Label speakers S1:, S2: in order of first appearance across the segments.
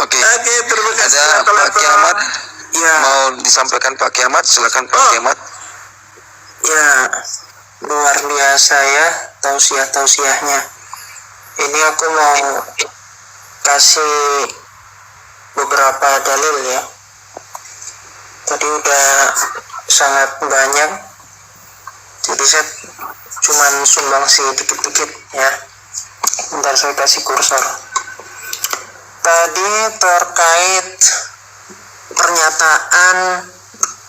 S1: Oke.
S2: Oke, terima kasih.
S1: Ada Pak Kiamat.
S2: Ya.
S1: Mau disampaikan Pak Kiamat, silakan Pak Kiamat.
S2: Ya, luar biasa ya tausiah-tausiahnya. Ini aku mau kasih beberapa dalil ya. Tadi udah sangat banyak, jadi saya cuman sumbangsi dikit-dikit ya. Bentar saya kasih kursor. Tadi terkait pernyataan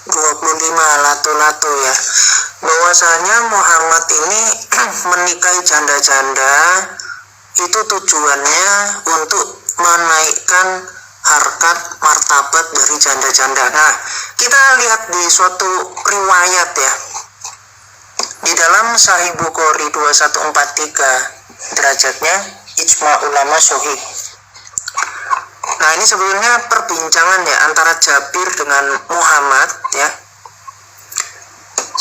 S2: 25 lato-lato ya, bahwasanya Muhammad ini menikahi janda-janda itu tujuannya untuk menaikkan harkat martabat dari janda-janda. Nah, kita lihat di suatu riwayat ya, di dalam Sahih Bukhari 2143, derajatnya ijma ulama sahih. Nah, ini sebetulnya perbincangan ya antara Jabir dengan Muhammad ya.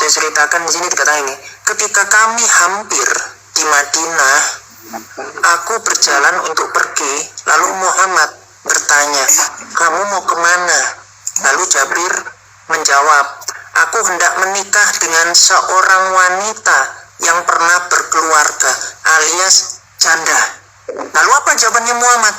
S2: Saya ceritakan di sini, dikatakan ini, ketika kami hampir di Madinah, aku berjalan untuk pergi, lalu Muhammad bertanya, kamu mau kemana? Lalu Jabir menjawab, aku hendak menikah dengan seorang wanita yang pernah berkeluarga alias janda. Lalu apa jawabannya Muhammad?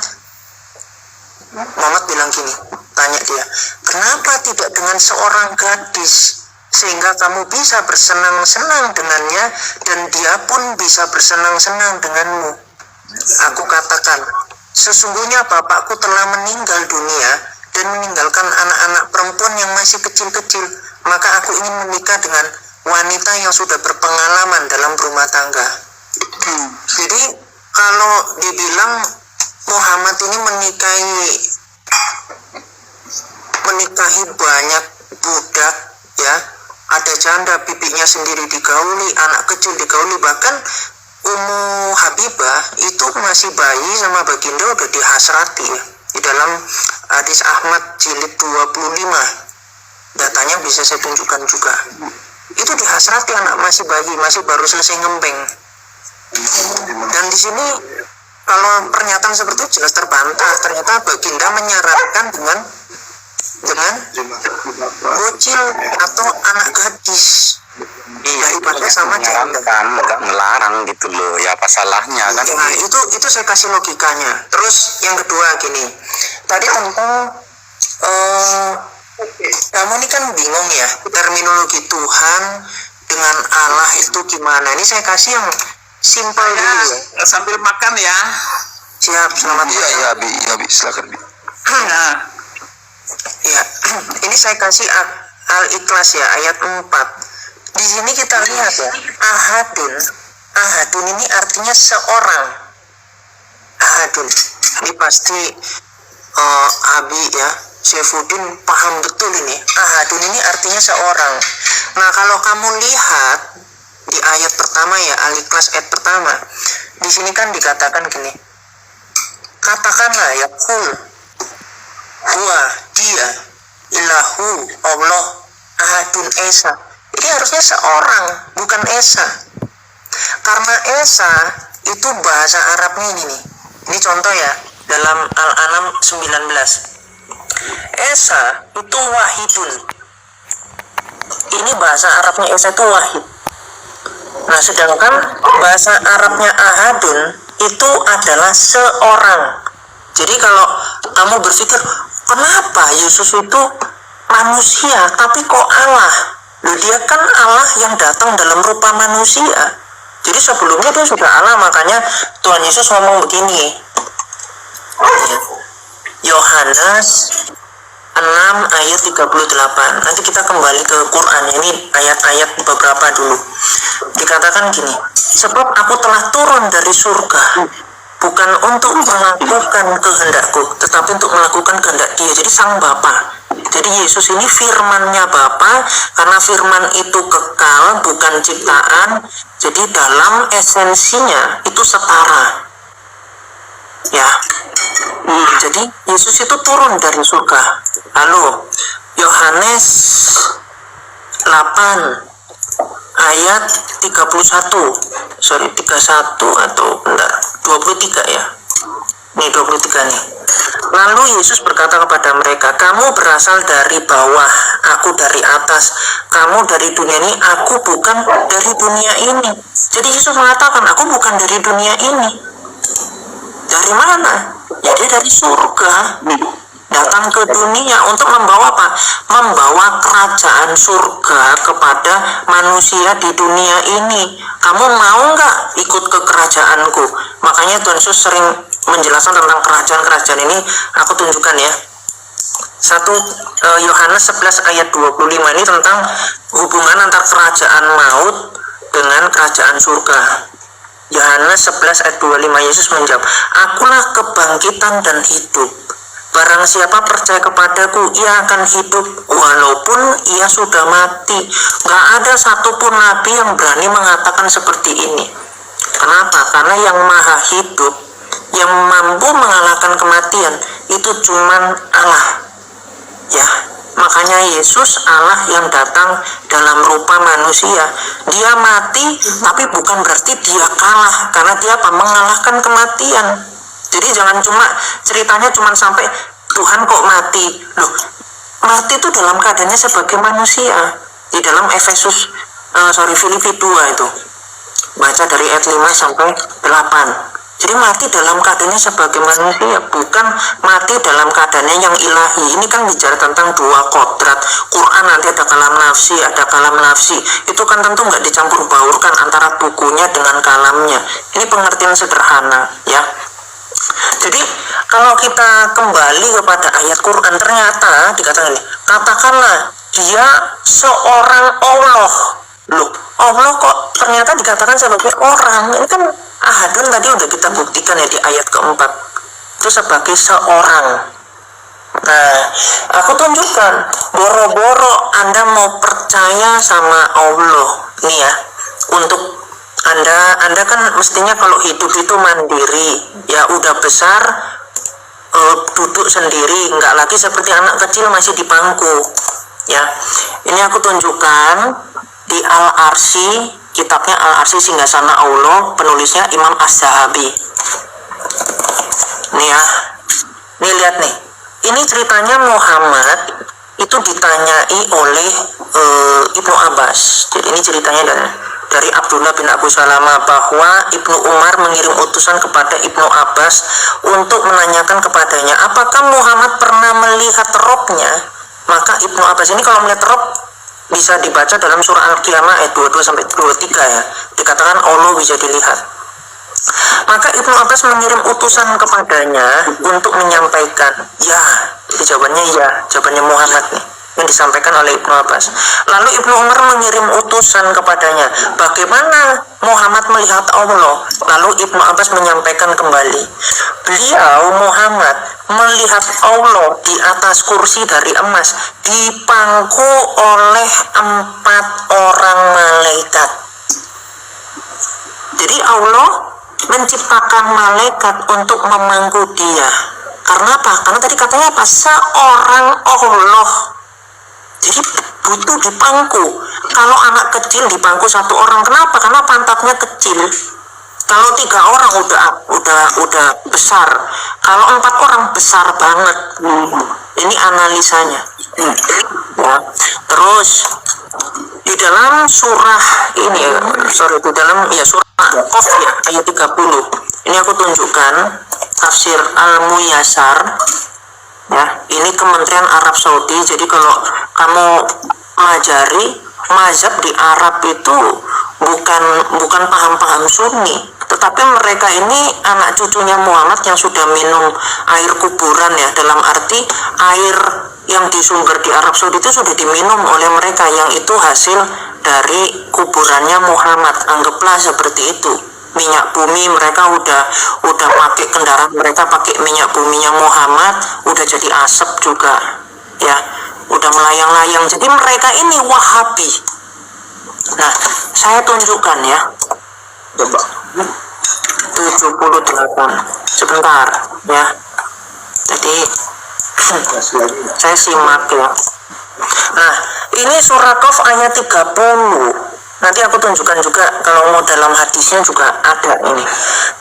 S2: Muhammad bilang gini, tanya dia, kenapa tidak dengan seorang gadis sehingga kamu bisa bersenang-senang dengannya dan dia pun bisa bersenang-senang denganmu? Aku katakan, sesungguhnya bapakku telah meninggal dunia dan meninggalkan anak-anak perempuan yang masih kecil-kecil, maka aku ingin menikah dengan wanita yang sudah berpengalaman dalam rumah tangga. Jadi kalau dibilang Muhammad ini menikahi banyak budak ya, ada janda pipinya sendiri digauli, anak kecil digauli, bahkan Ummu Habibah itu masih bayi sama baginda udah dihasrati ya. Di dalam hadis Ahmad jilid 25, datanya bisa saya tunjukkan juga, itu dihasrati anak masih bayi, masih baru selesai ngempeng. Dan di sini kalau pernyataan seperti itu jelas terbantah. Ternyata baginda menyarankan dengan bocil atau anak gadis.
S1: Iya,
S2: daripada sama janda.
S1: Enggak melarang gitu loh. Ya apa salahnya kan?
S2: Nah, itu saya kasih logikanya. Terus yang kedua gini. Tadi tentang kamu ini kan bingung ya, terminologi Tuhan dengan Allah itu gimana. Ini saya kasih yang simpel dulu ya.
S3: Sambil makan ya.
S2: Siap, selamat
S1: Iya,
S2: makan.
S1: iya, Bi, silakan Bi.
S3: Nah,
S2: Ya, ini saya kasih Al-Ikhlas ya, ayat 4. Di sini kita lihat ya, ahadun ini artinya seorang. Ahadun. Ini pasti Abi ya, Syefuddin paham betul ini. Ahadun ini artinya seorang. Nah, kalau kamu lihat di ayat pertama ya, Al-Ikhlas ayat pertama, di sini kan dikatakan gini, katakanlah ya, kul huwa dia ilahu Allah ahadun esa. Ini harusnya seorang, bukan esa, karena esa itu bahasa Arabnya ini nih. Ini contoh ya, dalam Al-An'am 19, esa itu wahidun. Ini bahasa Arabnya esa itu wahid. Nah, sedangkan bahasa Arabnya ahadun itu adalah seorang. Jadi kalau kamu berpikir, kenapa Yesus itu manusia tapi kok Allah? Loh, dia kan Allah yang datang dalam rupa manusia. Jadi sebelumnya dia sudah Allah, makanya Tuhan Yesus ngomong begini. Yohanes 6 ayat 38. Nanti kita kembali ke Quran, ini ayat-ayat beberapa dulu. Dikatakan gini, sebab aku telah turun dari surga bukan untuk melakukan kehendakku, tetapi untuk melakukan kehendak Dia. Jadi sang Bapa. Jadi Yesus ini firman-Nya Bapa, karena firman itu kekal, bukan ciptaan. Jadi dalam esensinya itu setara. Ya. Jadi Yesus itu turun dari surga. Lalu Yohanes 8 ayat 31 atau bentar 23 ya. Nih 23 nih. Lalu Yesus berkata kepada mereka, kamu berasal dari bawah, aku dari atas. Kamu dari dunia ini, aku bukan dari dunia ini. Jadi Yesus mengatakan, aku bukan dari dunia ini. Dari mana? Ya dia dari surga. Datang ke dunia untuk membawa apa? Membawa kerajaan surga kepada manusia di dunia ini. Kamu mau nggak ikut ke kerajaanku? Makanya Tuhan Yesus sering menjelaskan tentang kerajaan-kerajaan ini. Aku tunjukkan ya. 1 Yohanes 11 ayat 25 ini tentang hubungan antara kerajaan maut dengan kerajaan surga. Yohanes 11 ayat 25, Yesus menjawab, akulah kebangkitan dan hidup. Barang siapa percaya kepadaku, ia akan hidup walaupun ia sudah mati. Gak ada satupun nabi yang berani mengatakan seperti ini. Kenapa? Karena yang maha hidup, yang mampu mengalahkan kematian, itu cuman Allah. Ya, makanya Yesus Allah yang datang dalam rupa manusia. Dia mati, tapi bukan berarti dia kalah, karena dia apa? Mengalahkan kematian. Jadi jangan cuma ceritanya cuma sampai Tuhan kok mati. Loh, mati itu dalam keadaannya sebagai manusia. Di dalam Filipi 2 itu. Baca dari ayat 5 sampai 8. Jadi mati dalam keadaannya sebagai manusia, bukan mati dalam keadaannya yang ilahi. Ini kan bicara tentang dua kodrat. Quran nanti ada kalam nafsi, ada kalam nafsi. Itu kan tentu nggak dicampur baurkan antara bukunya dengan kalamnya. Ini pengertian sederhana, ya. Jadi kalau kita kembali kepada ayat Quran, ternyata dikatakan ini, katakanlah dia seorang Allah. Loh, Allah kok ternyata dikatakan sebagai orang? Ini kan ahadun tadi udah kita buktikan ya di ayat keempat. Itu sebagai seorang. Nah, aku tunjukkan, boro-boro Anda mau percaya sama Allah. Nih ya, untuk Anda kan mestinya kalau hidup itu mandiri, ya udah besar, duduk sendiri, nggak lagi seperti anak kecil masih di bangku. Ya, ini aku tunjukkan di Al-Arsy, kitabnya Al-Arsy Singgasana Allah, penulisnya Imam Az-Zahabi. Nih ya, nih lihat nih, ini ceritanya Muhammad itu ditanyai oleh Ibnu Abbas. Jadi ini ceritanya dari Abdullah bin Abu Salama bahwa Ibnu Umar mengirim utusan kepada Ibnu Abbas untuk menanyakan kepadanya, apakah Muhammad pernah melihat robnya? Maka Ibnu Abbas ini kalau melihat rob bisa dibaca dalam surah Al-Qiyamah ayat 22 sampai 23 ya. Dikatakan Allah bisa dilihat. Maka Ibnu Abbas mengirim utusan kepadanya untuk menyampaikan, ya, jawabannya ya, jawabannya Muhammad nih yang disampaikan oleh Ibnu Abbas. Lalu Ibnu Umar mengirim utusan kepadanya, bagaimana Muhammad melihat Allah? Lalu Ibnu Abbas menyampaikan kembali, beliau Muhammad melihat Allah di atas kursi dari emas, dipangku oleh 4 orang malaikat. Jadi Allah menciptakan malaikat untuk memangku dia. Karena apa? Karena tadi katanya apa? Seorang Allah. Jadi butuh dipangku. Kalau anak kecil dipangku 1 orang, kenapa? Karena pantatnya kecil. Kalau 3 orang udah besar. Kalau 4 orang besar banget. Ini analisanya. Ya. Terus di dalam surah ini, di dalam surah Qaf ya, ayat 30. Ini aku tunjukkan tafsir Al-Muyassar. Ya, ini Kementerian Arab Saudi. Jadi kalau kamu pelajari mazhab di Arab itu bukan paham-paham Sunni, tetapi mereka ini anak cucunya Muhammad yang sudah minum air kuburan ya, dalam arti air yang di sumber di Arab Saudi itu sudah diminum oleh mereka, yang itu hasil dari kuburannya Muhammad. Anggaplah seperti itu. Minyak bumi mereka udah pakai kendaraan, mereka pakai minyak buminya Muhammad, udah jadi asap juga ya, udah melayang-layang. Jadi mereka ini Wahabi. Nah, saya tunjukkan ya, coba 78 sebentar ya. Jadi saya simak ya. Nah, ini surah Qaf ayat 30. nanti aku tunjukkan juga kalau mau dalam hadisnya juga ada ini.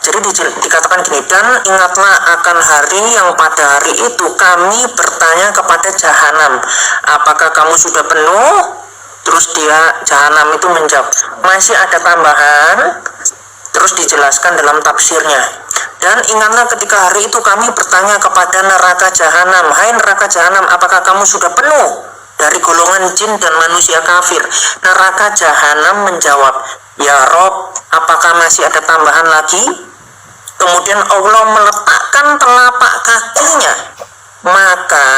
S2: Jadi dikatakan gini, dan ingatlah akan hari yang pada hari itu kami bertanya kepada jahanam, apakah kamu sudah penuh? Terus jahanam itu menjawab, masih ada tambahan. Terus dijelaskan dalam tafsirnya, dan ingatlah ketika hari itu kami bertanya kepada neraka jahanam, hai neraka jahanam, apakah kamu sudah penuh dari golongan jin dan manusia kafir? Neraka jahanam menjawab, ya Rob, apakah masih ada tambahan lagi? Kemudian Allah meletakkan telapak kakinya, maka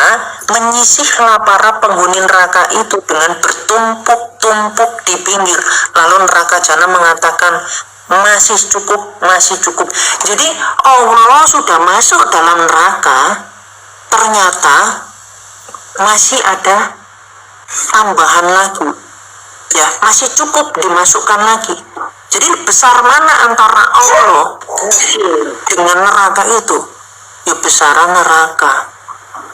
S2: menyisihlah para penghuni neraka itu dengan bertumpuk-tumpuk di pinggir. Lalu neraka jahanam mengatakan, masih cukup, masih cukup. Jadi Allah sudah masuk dalam neraka, ternyata masih ada tambahan lagi, ya, masih cukup dimasukkan lagi. Jadi besar mana antara Allah dengan neraka itu? Ya besaran neraka.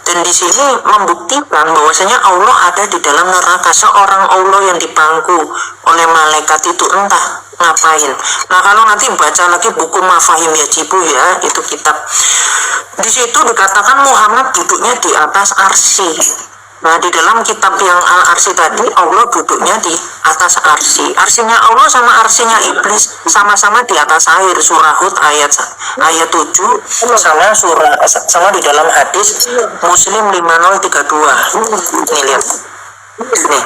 S2: Dan di sini membuktikan bahwasanya Allah ada di dalam neraka. Seorang Allah yang dipangku oleh malaikat itu entah ngapain. Nah, kalau nanti baca lagi buku Mafahim Yajibu, ya, itu kitab. Di situ dikatakan Muhammad duduknya di atas arsy. Nah, di dalam kitab yang Al-Arsy tadi, Allah duduknya di atas arsy. Arsinya Allah sama arsinya iblis sama-sama di atas air. Surah Hud ayat 7 sama di dalam hadis Muslim 5032. Nih lihat. Nih,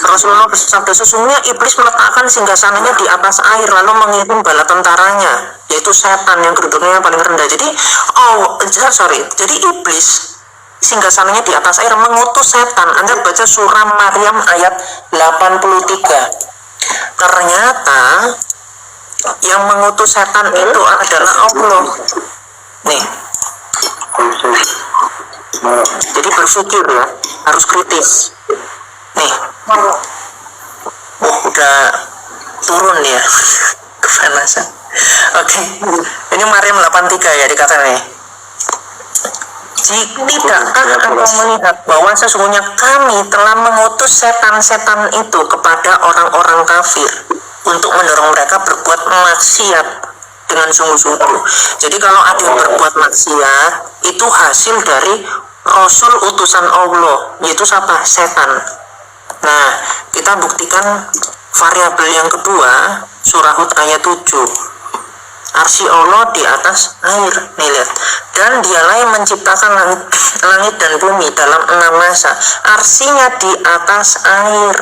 S2: Rasulullah bersabda, sesungguhnya iblis meletakkan singgasananya di atas air lalu mengirim bala tentaranya, yaitu setan yang kedudukannya paling rendah. Jadi jadi iblis singgasananya di atas air mengutus setan. Anda baca surah Maryam ayat 83. Ternyata yang mengutus setan itu adalah Allah. Nih, jadi berpikir, ya, harus kritis. Nih, udah turun ya kepanasan. Oke, ini Maryam 83 ya dikatakan nih. Tidakkah engkau melihat bahwa sesungguhnya kami telah mengutus setan-setan itu kepada orang-orang kafir untuk mendorong mereka berbuat maksiat dengan sungguh-sungguh. Jadi kalau ada yang berbuat maksiat, itu hasil dari Rasul utusan Allah, yaitu siapa? Setan. Nah, kita buktikan variabel yang kedua, surah Hud ayat 7. Arsy Allah di atas air. Nih lihat. Dan dialah yang menciptakan langit dan bumi dalam 6 masa. Arsinya di atas air.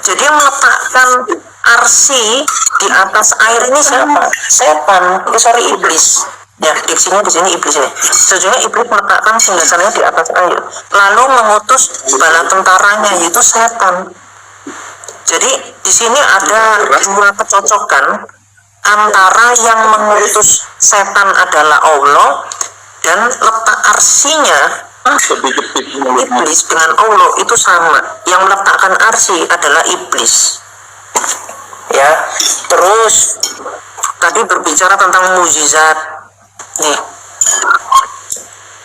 S2: Jadi yang meletakkan arsy di atas air ini siapa? Setan. Iblis. Ya, diksinya di sini iblis ini. Sejujurnya iblis meletakkan singgasananya di atas air, lalu mengutus bala tentaranya, yaitu setan. Jadi di sini ada dua kecocokan antara yang mengutus setan adalah Allah dan letak arsinya iblis dengan Allah itu sama. Yang meletakkan arsy adalah iblis. Ya, terus tadi berbicara tentang mukjizat. Nih,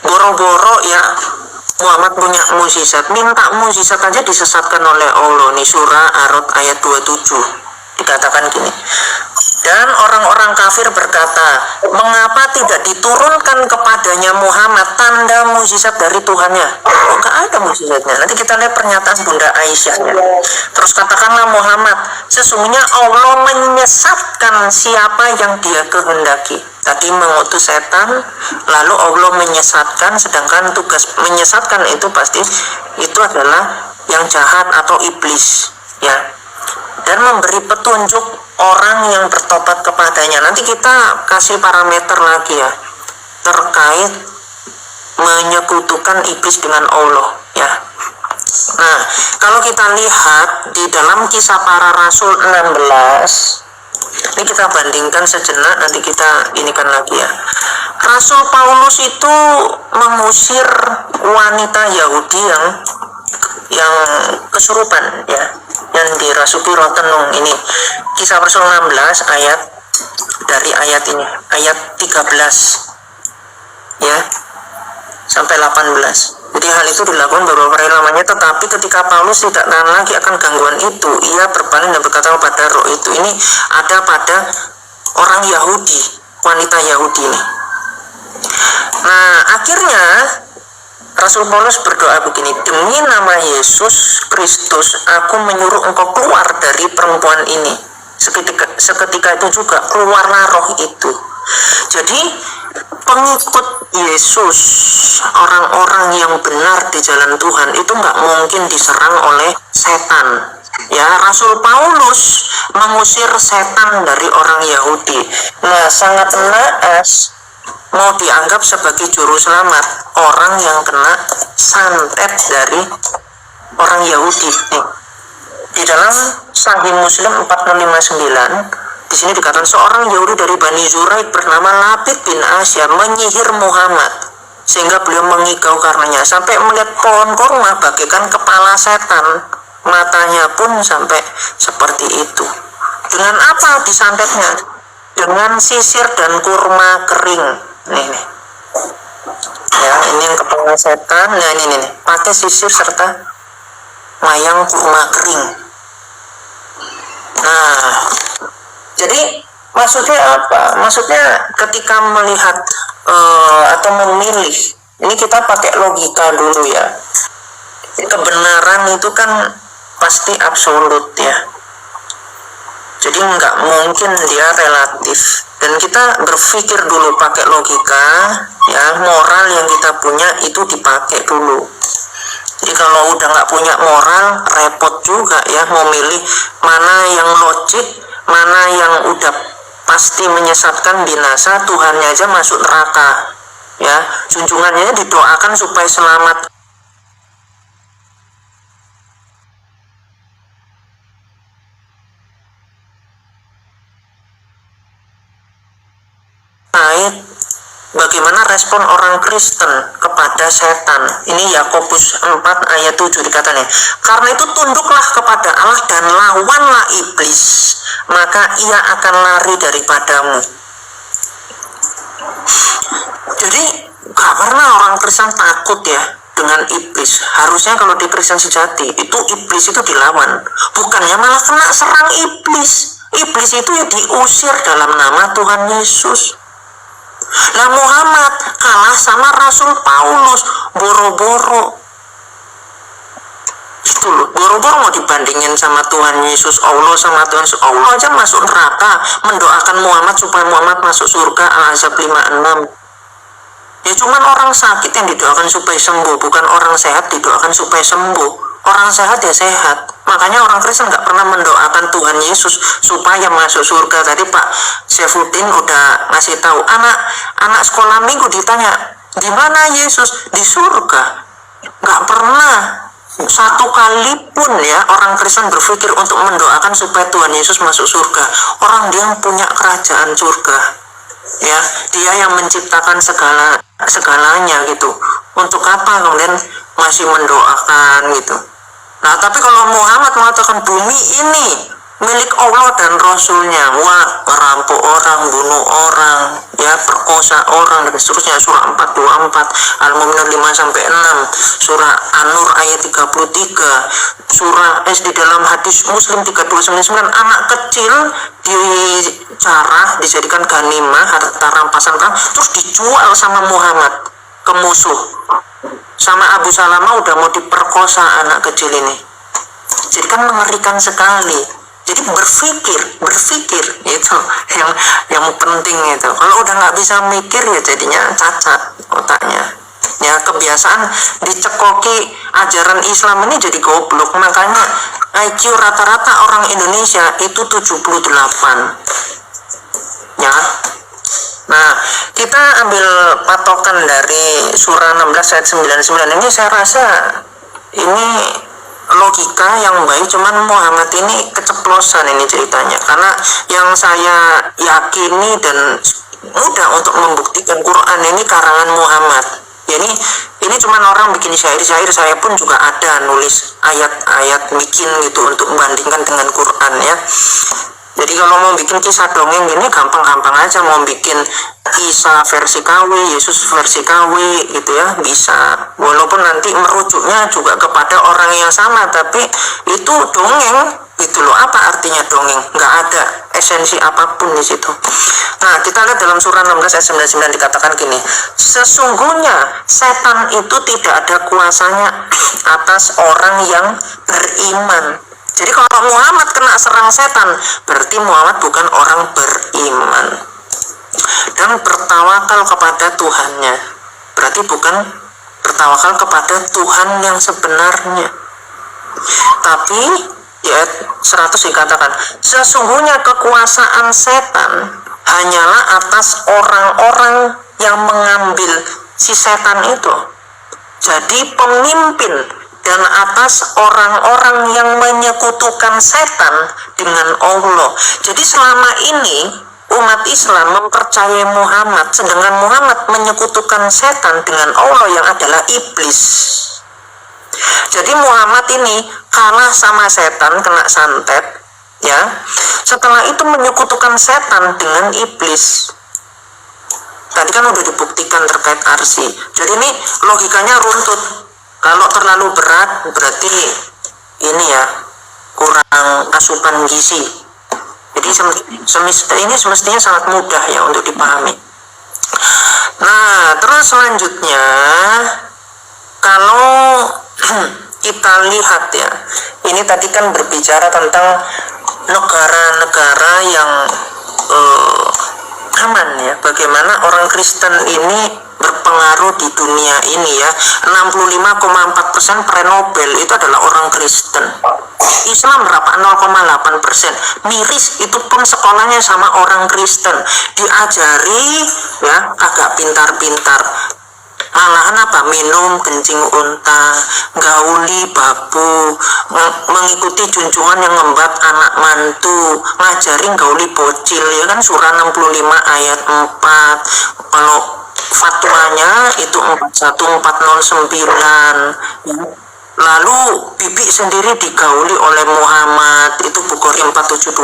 S2: boro-boro ya Muhammad punya mukjizat, minta mukjizat aja disesatkan oleh Allah. Nih surah Ar-Ra'd ayat 27 dikatakan gini, dan orang-orang kafir berkata, mengapa tidak diturunkan kepadanya Muhammad tanda mukjizat dari Tuhannya? Oh, nggak ada mukjizatnya. Nanti kita lihat pernyataan Bunda Aisyahnya. Terus katakanlah Muhammad, sesungguhnya Allah menyesatkan siapa yang Dia kehendaki. Tadi mengutus setan, lalu Allah menyesatkan, sedangkan tugas menyesatkan itu pasti itu adalah yang jahat atau iblis, ya. Dan memberi petunjuk orang yang bertobat kepadanya. Nanti kita kasih parameter lagi ya terkait menyekutukan iblis dengan Allah, ya. Nah, kalau kita lihat di dalam Kisah Para Rasul 16, ini kita bandingkan sejenak, nanti kita inikan lagi ya. Rasul Paulus itu mengusir wanita Yahudi yang kesurupan, ya, yang dirasuki roh tenung. Ini Kisah Rasul 16 ayat dari ayat ini, ayat 13 ya sampai 18. Jadi Jadi hal itu dilakukan beberapa hari lamanya, tetapi ketika Paulus tidak tahan lagi akan gangguan itu, ia berpaling dan berkata kepada roh itu. Ini ada pada orang Yahudi, wanita Yahudi ini. Nah, akhirnya Rasul Paulus berdoa begini, demi nama Yesus Kristus, aku menyuruh engkau keluar dari perempuan ini. Seketika itu juga keluarlah roh itu. Jadi pengikut Yesus, orang-orang yang benar di jalan Tuhan itu nggak mungkin diserang oleh setan. Ya, Rasul Paulus mengusir setan dari orang Yahudi. Nah, sangat naas mau dianggap sebagai juru selamat orang yang kena santet dari orang Yahudi. Nih, di dalam Sahih Muslim 459 di sini dikatakan seorang Yahudi dari Bani Zuraik bernama Labid bin Asya menyihir Muhammad sehingga beliau mengigau karenanya sampai melihat pohon kurma bagaikan kepala setan, matanya pun sampai seperti itu. Dengan apa disantetnya? Dengan sisir dan kurma kering. Nih. Ya, ini yang kepala setan. Nah, ini pakai sisir serta mayang kurma kering. Nah, jadi maksudnya apa? Maksudnya ketika melihat atau memilih, ini kita pakai logika dulu ya. Kebenaran itu kan pasti absolut ya. Jadi nggak mungkin dia relatif. Dan kita berpikir dulu pakai logika, ya, moral yang kita punya itu dipakai dulu. Jadi kalau udah nggak punya moral, repot juga ya memilih mana yang logik, mana yang udah pasti menyesatkan binasa, Tuhannya aja masuk neraka. Ya, junjungannya didoakan supaya selamat. Bagaimana respon orang Kristen kepada setan? Ini Yakobus 4 ayat 7 dikatakan, karena itu tunduklah kepada Allah dan lawanlah iblis, maka ia akan lari daripadamu. Jadi gak pernah orang Kristen takut ya dengan iblis. Harusnya kalau di Kristen sejati itu iblis itu dilawan, bukannya malah kena serang iblis. Iblis itu ya diusir dalam nama Tuhan Yesus. Nah, Muhammad kalah sama Rasul Paulus, boro-boro. Itu loh, boro-boro mau dibandingin sama Tuhan Yesus, Allah sama Tuhan Yesus. Allah aja masuk neraka, mendoakan Muhammad supaya Muhammad masuk surga, Al-Ahzab 56. Ya cuman orang sakit yang didoakan supaya sembuh, bukan orang sehat didoakan supaya sembuh. Orang sehat ya sehat. Makanya orang Kristen nggak pernah mendoakan Tuhan Yesus supaya masuk surga. Tadi Pak Saifuddin udah ngasih tahu, anak sekolah minggu ditanya, di mana Yesus? Di surga. Nggak pernah satu kali pun ya orang Kristen berpikir untuk mendoakan supaya Tuhan Yesus masuk surga. Orang dia yang punya kerajaan surga, ya, dia yang menciptakan segalanya gitu. Untuk apa kemudian masih mendoakan gitu? Nah, tapi kalau Muhammad mengatakan bumi ini milik Allah dan Rasulnya, wah, merampok orang, bunuh orang, ya, perkosa orang dan seterusnya. Surah 424, Al-Mu'minun 5-6, surah An-Nur ayat 33, surah di dalam hadis Muslim 3299, anak kecil dicarah, dijadikan ganimah, harta rampasan perang, terus dijual sama Muhammad ke musuh. Sama Abu Salamah udah mau diperkosa anak kecil ini. Jadi kan mengerikan sekali. Jadi berpikir itu yang penting itu. Kalau udah nggak bisa mikir ya jadinya cacat otaknya. Ya, kebiasaan dicekoki ajaran Islam ini jadi goblok. Makanya IQ rata-rata orang Indonesia itu 78. Ya. Nah, kita ambil patokan dari surah 16 ayat 99. Ini saya rasa ini logika yang baik, cuman Muhammad ini keceplosan ini ceritanya. Karena yang saya yakini dan mudah untuk membuktikan, Quran ini karangan Muhammad. Ya, ini cuman orang bikin syair-syair, saya pun juga ada nulis ayat-ayat bikin gitu untuk membandingkan dengan Quran ya. Jadi kalau mau bikin kisah dongeng ini gampang-gampang aja, mau bikin Isa versi KW, Yesus versi KW gitu ya, bisa. Walaupun nanti merujuknya juga kepada orang yang sama, tapi itu dongeng gitu loh. Apa artinya dongeng? Nggak ada esensi apapun di situ. Nah, kita lihat dalam surah 16 ayat 99 dikatakan gini, sesungguhnya setan itu tidak ada kuasanya atas orang yang beriman. Jadi kalau Muhammad kena serang setan, berarti Muhammad bukan orang beriman dan bertawakal kepada Tuhannya. Berarti bukan bertawakal kepada Tuhan yang sebenarnya. Tapi di ayat 100 dikatakan, sesungguhnya kekuasaan setan hanyalah atas orang-orang yang mengambil si setan itu. Jadi pemimpin dan atas orang-orang yang menyekutukan setan dengan Allah. Jadi selama ini umat Islam mempercayai Muhammad, sedangkan Muhammad menyekutukan setan dengan Allah yang adalah iblis. Jadi Muhammad ini kalah sama setan, kena santet ya. Setelah itu menyekutukan setan dengan iblis. Tadi kan udah dibuktikan terkait arsi. Jadi ini logikanya runtut. Kalau terlalu berat berarti ini ya kurang asupan gizi. Jadi ini semestinya sangat mudah ya untuk dipahami. Nah, terus selanjutnya kalau kita lihat ya, ini tadi kan berbicara tentang negara-negara yang aman ya, bagaimana orang Kristen ini berpengaruh di dunia ini ya. 65,4% pre-Nobel itu adalah orang Kristen. Islam berapa? 0,8%. Miris itu pun sekolahnya sama orang Kristen, diajari ya agak pintar-pintar. Malahan apa? Minum kencing unta, gauli babu, mengikuti junjungan yang ngembat anak mantu, ngajarin gauli bocil ya kan, surah 65 ayat 4. Kalau fatwanya itu 41409. Lalu bibi sendiri digauli oleh Muhammad, itu Bukhari 4721,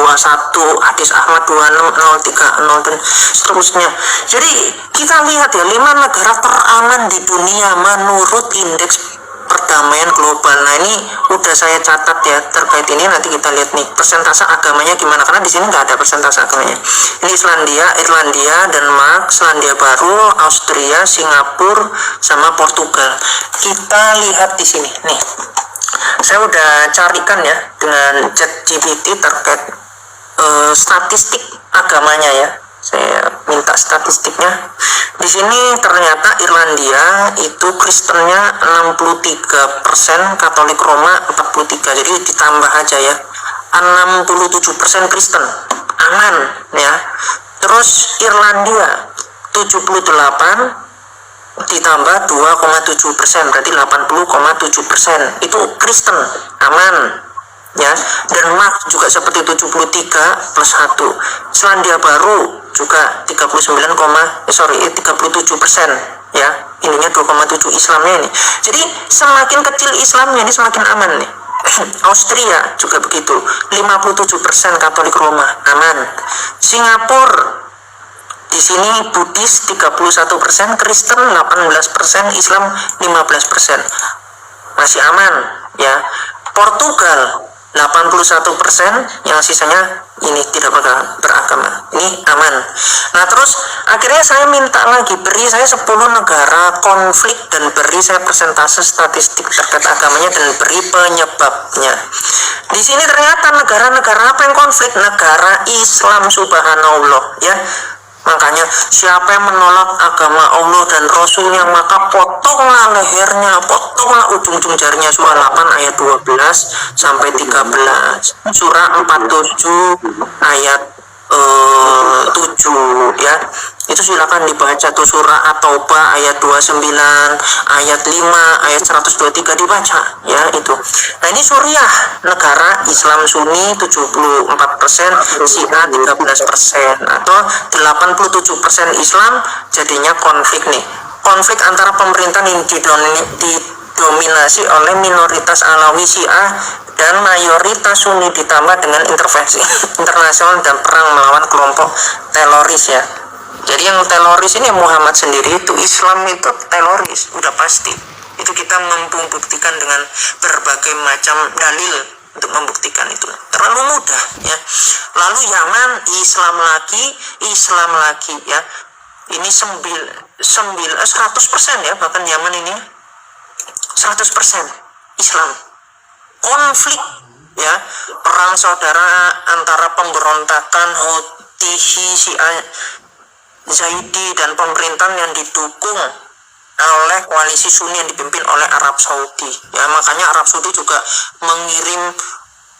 S2: hadis Ahmad 26030 dan seterusnya. Jadi kita lihat ya, 5 negara teraman di dunia menurut indeks perdamaian global. Nah ini udah saya catat ya terkait ini, nanti kita lihat nih persentase agamanya gimana, karena di sini nggak ada persentase agamanya. Ini Islandia, Irlandia, Denmark, Selandia Baru, Austria, Singapura, sama Portugal. Kita lihat di sini nih. Saya udah carikan ya dengan ChatGPT terkait statistik agamanya ya. Saya minta statistiknya. Di sini ternyata Irlandia itu Kristennya 63%, Katolik Roma 43%. Jadi ditambah aja ya. 67% Kristen. Aman ya. Terus Irlandia 78 ditambah 2,7%, berarti 80,7% itu Kristen, aman ya. Denmark juga seperti 73 plus 1. Selandia Baru juga 37% ya, ininya 2,7 Islamnya ini. Jadi semakin kecil Islamnya ini semakin aman nih. Austria juga begitu, 57% Katolik Roma, aman. Singapura di sini Buddhis 31%, Kristen 18%, Islam 15%, masih aman ya. Portugal 81%, yang sisanya ini tidak beragama, ini aman. Nah terus akhirnya saya minta lagi, beri saya 10 negara konflik dan beri saya persentase statistik terkait agamanya dan beri penyebabnya. Di sini ternyata negara-negara apa yang konflik? Negara Islam, subhanallah ya. Makanya siapa yang menolak agama Allah dan Rasulnya, maka potonglah lehernya, potonglah ujung-ujung jarinya. Surah 8 ayat 12 sampai 13, surah 47 ayat 7 ya. Itu silakan dibaca tuh, surah At-Taubah ayat 29, ayat 5, ayat 123 dibaca ya itu. Nah ini Suriah, negara Islam Sunni 74%, Syiah 13%, atau 87% Islam. Jadinya konflik nih, konflik antara pemerintahan yang didominasi oleh minoritas Alawi Syiah dan mayoritas Sunni ditambah dengan intervensi internasional dan perang melawan kelompok teroris ya. Jadi yang teroris ini Muhammad sendiri, itu Islam itu teroris, udah pasti. Itu kita mampu buktikan dengan berbagai macam dalil untuk membuktikan itu. Terlalu mudah ya. Lalu Yaman, Islam lagi ya. Ini 100% ya, bahkan Yaman ini 100% Islam. Konflik ya, perang saudara antara pemberontakan Houthi, Syiah Zaidi dan pemerintahan yang didukung oleh koalisi Sunni yang dipimpin oleh Arab Saudi ya. Makanya Arab Saudi juga mengirim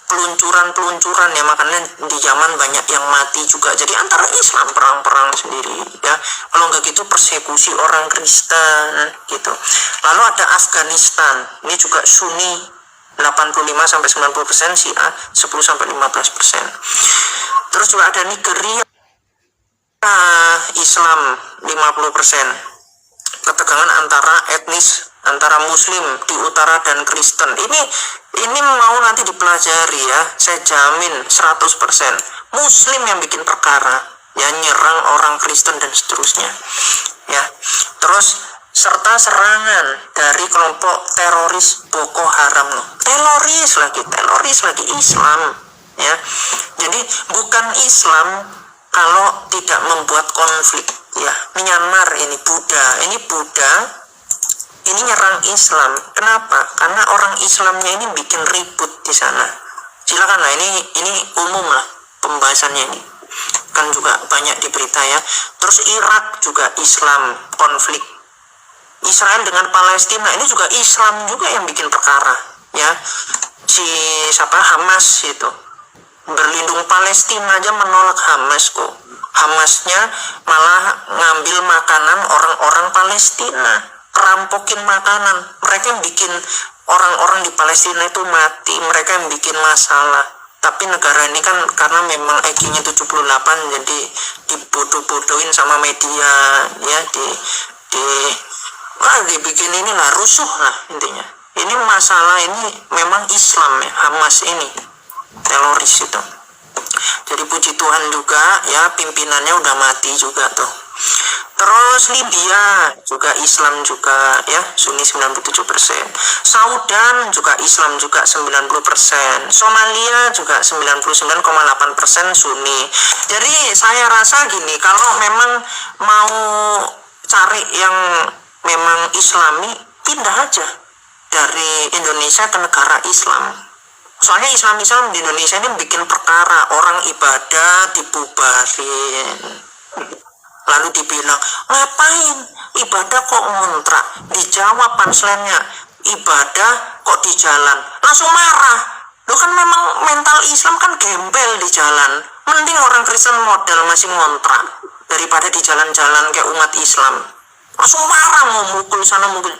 S2: peluncuran ya, makanya di Yaman banyak yang mati juga. Jadi antara Islam perang-perang sendiri ya, kalau nggak gitu persekusi orang Kristen gitu. Lalu ada Afghanistan, ini juga Sunni 85-90%, Syiah 10-15%. Terus juga ada Nigeria, Islam 50%. Ketegangan antara etnis, antara Muslim di utara dan Kristen. Ini mau nanti dipelajari ya, saya jamin 100%. Muslim yang bikin perkara, ya, nyerang orang Kristen dan seterusnya. Ya. Terus serta serangan dari kelompok teroris Boko Haram. Teroris lagi Islam, ya. Jadi bukan Islam kalau tidak membuat konflik ya. Myanmar ini Buddha ini nyerang Islam. Kenapa? Karena orang Islamnya ini bikin ribut di sana. Silakan lah, ini umum lah pembahasannya ini. Kan juga banyak di berita ya. Terus Irak juga Islam, konflik. Israel dengan Palestina ini juga Islam juga yang bikin perkara ya. Hamas itu berlindung Palestina aja menolak Hamas kok. Hamasnya malah ngambil makanan orang-orang Palestina, rampokin makanan. Mereka yang bikin orang-orang di Palestina itu mati, mereka yang bikin masalah. Tapi negara ini kan karena memang IQ-nya 78, jadi dibodoh-bodohin sama media ya, dibikin inilah rusuh lah intinya. Ini masalah ini memang Islam ya, Hamas ini teroris itu. Jadi puji Tuhan juga ya, pimpinannya udah mati juga tuh. Terus Libya juga Islam juga ya, Sunni 97%. Sudan juga Islam juga 90%. Somalia juga 99,8% Sunni. Jadi saya rasa gini, kalau memang mau cari yang memang Islami, pindah aja dari Indonesia ke negara Islam. Soalnya Islam di Indonesia ini bikin perkara, orang ibadah dibubarin, lalu dibilang ngapain ibadah kok ngontrak. Dijawab punchline-nya, ibadah kok di jalan, langsung marah. Lo kan memang mental Islam kan gembel di jalan. Mending orang Kristen modal masih ngontrak daripada di jalan-jalan kayak umat Islam. Langsung marah, mau mukul sana mukul.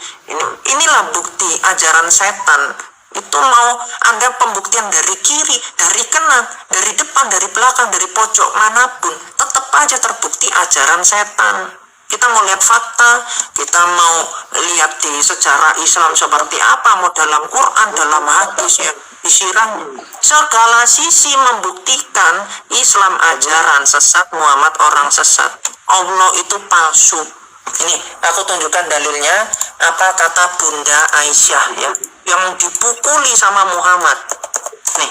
S2: Inilah bukti ajaran setan. Itu mau ada pembuktian dari kiri, dari kanan, dari depan, dari belakang, dari pojok manapun, tetap aja terbukti ajaran setan. Kita mau lihat fakta, kita mau lihat di sejarah Islam seperti apa, mau dalam Quran, dalam hadis ya, disiram. Segala sisi membuktikan Islam ajaran sesat, Muhammad orang sesat, Allah itu palsu. Ini aku tunjukkan dalilnya, apa kata Bunda Aisyah ya, yang dipukuli sama Muhammad. Nih.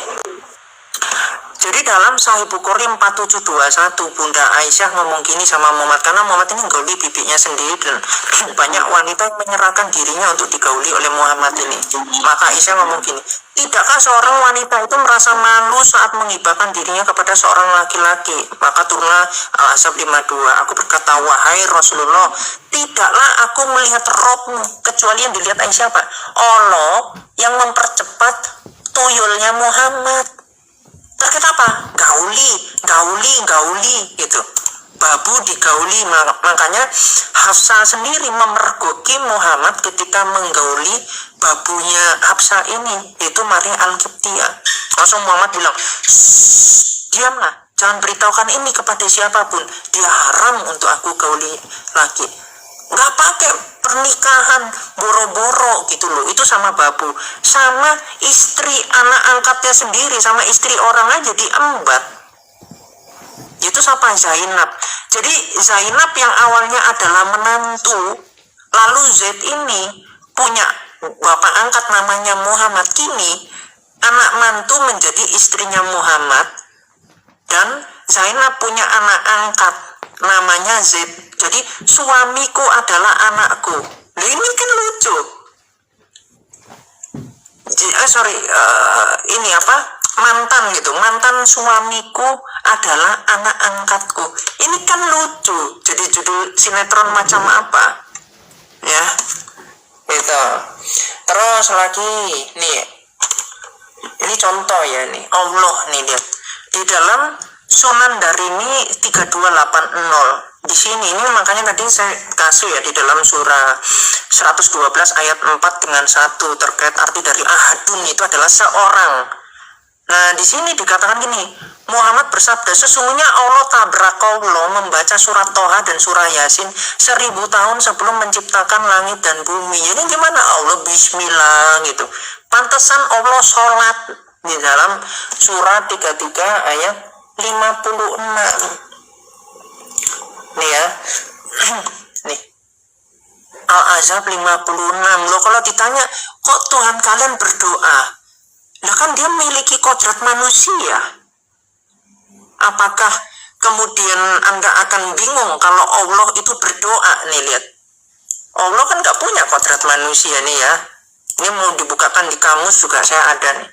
S2: Jadi dalam Sahih Bukhari 4721, Bunda Aisyah ngomong gini sama Muhammad, karena Muhammad ini gauli bibinya sendiri dan banyak wanita yang menyerahkan dirinya untuk digauli oleh Muhammad ini. Maka Aisyah ngomong gini, tidakkah seorang wanita itu merasa malu saat menghibahkan dirinya kepada seorang laki-laki? Maka turunlah Al-Ahzab 52. Aku berkata, wahai Rasulullah, tidaklah aku melihat robmu kecuali yang dilihat Aisyah, Pak. Allah yang mempercepat tuyulnya Muhammad. Terkait apa? Gauli gitu. Babu digauli. Makanya Hafsah sendiri memergoki Muhammad ketika menggauli babunya Hafsah ini, yaitu Maria Al-Qibtiyah. Langsung Muhammad bilang, diamlah, jangan beritahukan ini kepada siapapun, dia haram untuk aku gauli lagi. nggak pakai pernikahan boro-boro gitu loh. Itu sama babu, sama istri anak angkatnya sendiri, sama istri orang aja diembat. Itu siapa? Zainab. Jadi Zainab yang awalnya adalah menantu, lalu Z ini punya bapak angkat namanya Muhammad, kini anak mantu menjadi istrinya Muhammad, dan Zainab punya anak angkat namanya Z. Jadi suamiku adalah anakku. Nah, ini kan lucu. Ini apa? Mantan gitu. Mantan suamiku adalah anak angkatku. Ini kan lucu. Jadi judul sinetron macam apa? Ya. Gitu. Terus lagi nih. Ini contoh ya nih. Allah nih lihat. Di dalam Sunan Darini 3280. Di sini ini makanya tadi saya kasih ya di dalam surah 112 ayat 4 dengan 1 terkait arti dari ahadun itu adalah seorang. Nah, di sini dikatakan gini, Muhammad bersabda, sesungguhnya Allah tabrakallah membaca surat Toha dan surah Yasin 1000 tahun sebelum menciptakan langit dan bumi. Jadi gimana Allah bismillah gitu. Pantesan Allah sholat di dalam surah 33 ayat 56. Nih ya. Nih. Al-Ahzab 56. Loh, kalau ditanya, kok Tuhan kalian berdoa? Lah kan dia memiliki kodrat manusia. Apakah kemudian Anda akan bingung kalau Allah itu berdoa? Nih lihat. Allah kan gak punya kodrat manusia nih ya. Ini mau dibukakan di kamus juga saya ada nih.